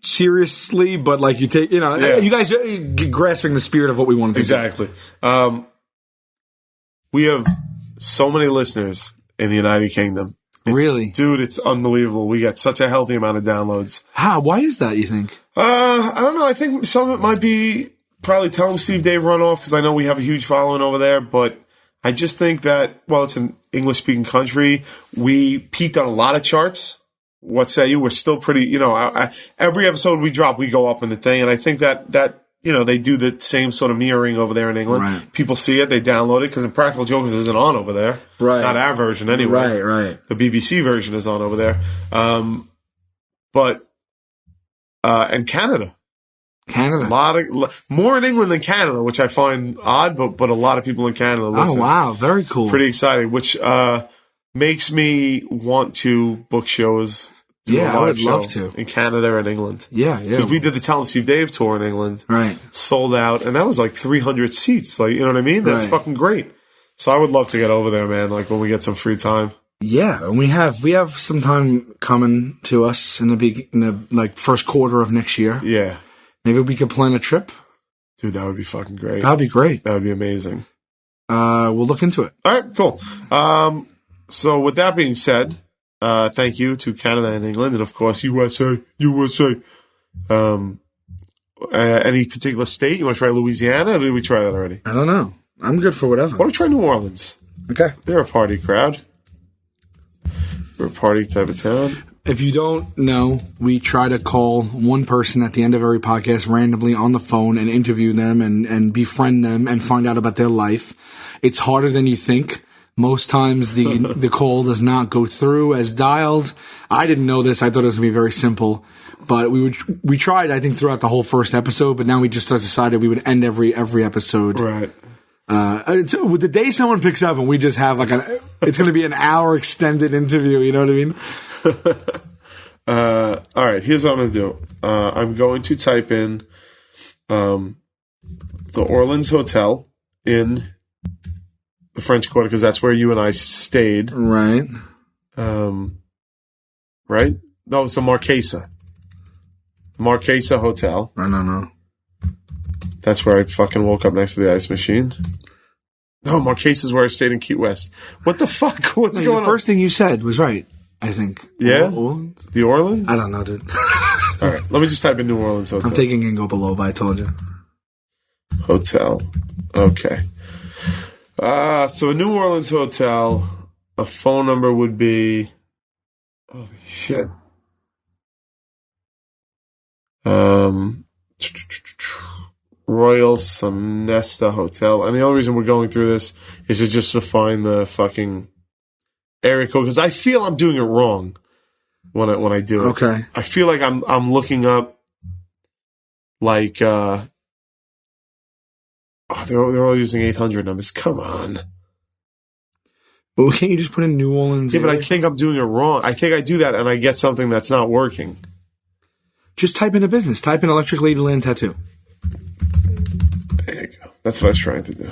seriously, but you take, you guys are grasping the spirit of what we want to do. Exactly. We have so many listeners in the United Kingdom. Really? Dude, it's unbelievable. We get such a healthy amount of downloads. How? Why is that, you think? I don't know. I think some of it might be probably Tell 'em Steve Dave runoff, because I know we have a huge following over there, but I just think that, it's an English-speaking country. We peaked on a lot of charts. What say you? We're still pretty, every episode we drop, we go up in the thing, and I think that they do the same sort of mirroring over there in England. Right. People see it, they download it, because Impractical Jokers isn't on over there. Right. Not our version anyway. Right. The BBC version is on over there. And Canada. Canada. More in England than Canada, which I find odd, but a lot of people in Canada listen. Oh, wow. Very cool. Pretty exciting, which makes me want to book shows. Yeah, I would love to. In Canada and England. Yeah. Because we did the Tell 'em Steve Dave tour in England. Right. Sold out, and that was 300 seats. You know what I mean? That's fucking great. So I would love to get over there, man, when we get some free time. Yeah, and we have some time coming to us in the first quarter of next year. Yeah. Maybe we could plan a trip. Dude, that would be fucking great. That would be great. That would be amazing. We'll look into it. All right, cool. So with that being said, thank you to Canada and England, and of course USA. Any particular state? You want to try Louisiana, or did we try that already? I don't know. I'm good for whatever. Why don't we try New Orleans? Okay. They're a party crowd. We're a party type of town. If you don't know, we try to call one person at the end of every podcast randomly on the phone and interview them and befriend them and find out about their life. It's harder than you think. Most times the call does not go through as dialed. I didn't know this. I thought it was going to be very simple. But we tried, I think, throughout the whole first episode, but now we just decided we would end every episode. Right. With the day someone picks up and we just have it's going to be an hour extended interview, you know what I mean? All right, here's what I'm going to do. I'm going to type in the Orleans Hotel in the French Quarter, because that's where you and I stayed. Right. Right? No, it's a Marquesa. Marquesa Hotel. I don't know. That's where I fucking woke up next to the ice machine. No, Marquesa is where I stayed in Key West. What the fuck? What's going on? The first thing you said was right, I think. Yeah? Orleans? The Orleans? I don't know, dude. All right, let me just type in New Orleans Hotel. I'm taking Ingo Below, I told you. Hotel. Okay. So a New Orleans hotel, a phone number would be... Holy shit. Royal Sonesta Hotel. And the only reason we're going through this is just to find the fucking area code, because I feel I'm doing it wrong when I do it. Okay. I feel like I'm looking up like they're all using 800 numbers. Come on. Well, can't you just put in New Orleans? Yeah, but I think I'm doing it wrong. I think I do that and I get something that's not working. Just type in a business. Type in Electric Ladyland Tattoo. There you go. That's what I was trying to do.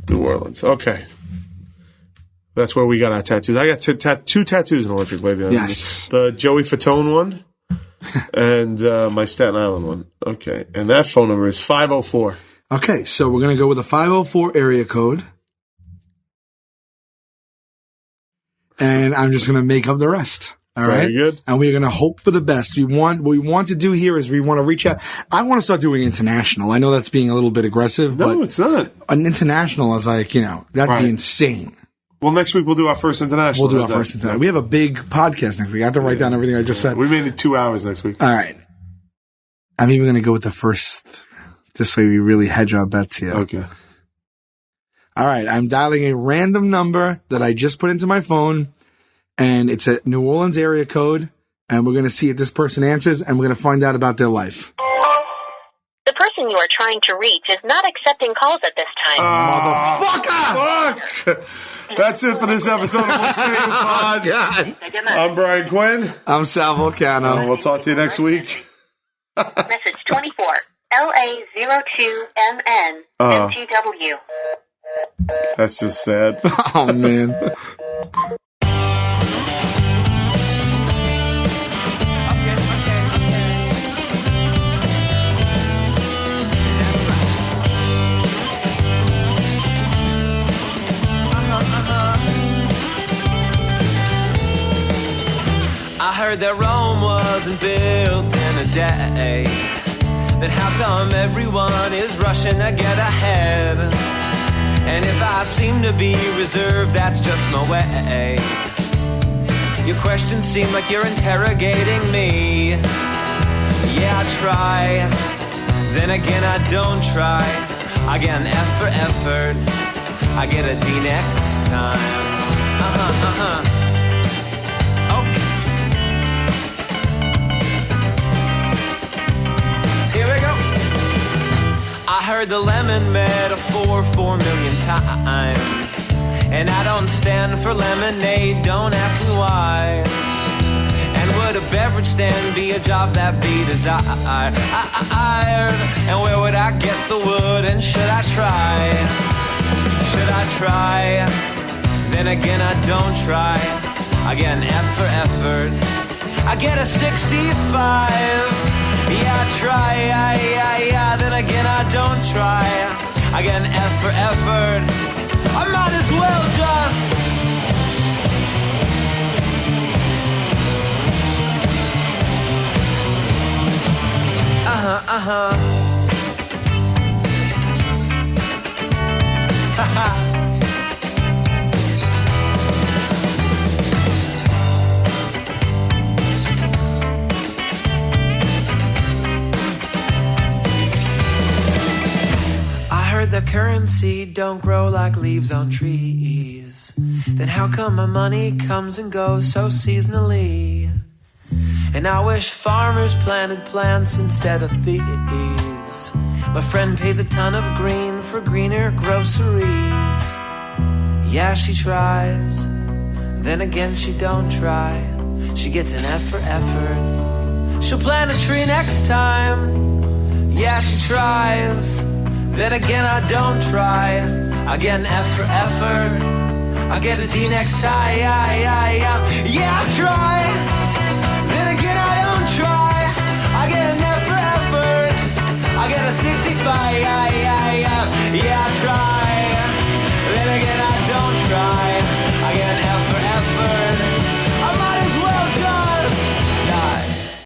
New Orleans. Okay. That's where we got our tattoos. I got two tattoos in Electric Ladyland. Yes. The Joey Fatone one and my Staten Island one. Okay. And that phone number is 504. Okay, so we're going to go with a 504 area code. And I'm just going to make up the rest. All right. Very good. And we're going to hope for the best. What we want to do here is we want to reach out. I want to start doing international. I know that's being a little bit aggressive, No, but it's not. an international is like, that'd be insane. Well, next week we'll do our first international. We'll do our first international. We have a big podcast next week. I have to write down everything I just said. We made it 2 hours next week. All right. I'm even going to go with the first. This way we really hedge our bets here. Okay. All right. I'm dialing a random number that I just put into my phone, and it's a New Orleans area code, and we're going to see if this person answers, and we're going to find out about their life. The person you are trying to reach is not accepting calls at this time. Motherfucker! Fuck! That's it for this episode of What's New Pod. God. I'm Brian Quinn. I'm Sal Volcano. We'll talk to you next week. Message 24, LA02MN, MTW. That's just sad. Oh, man. I heard that Rome wasn't built in a day. Then how come everyone is rushing to get ahead? And if I seem to be reserved, that's just my way. Your questions seem like you're interrogating me. Yeah, I try. Then again, I don't try. I get an F for effort. I get a D next time. Okay. Here we go. I heard the lemon metaphor 4 million times, and I don't stand for lemonade, don't ask me why. And would a beverage stand be a job that be desired? And where would I get the wood, and should I try? Should I try? Then again, I don't try. I get an F for effort. I get a 65. Yeah, I try, yeah, then again I don't try. I get an F for effort. I might as well just The currency don't grow like leaves on trees. Then how come my money comes and goes so seasonally? And I wish farmers planted plants instead of thieves. My friend pays a ton of green for greener groceries. Yeah, she tries. Then again, she don't try. She gets an F for effort. She'll plant a tree next time. Yeah, she tries. Then again, I don't try. I get an F for effort. I get a D next time. Yeah, I try.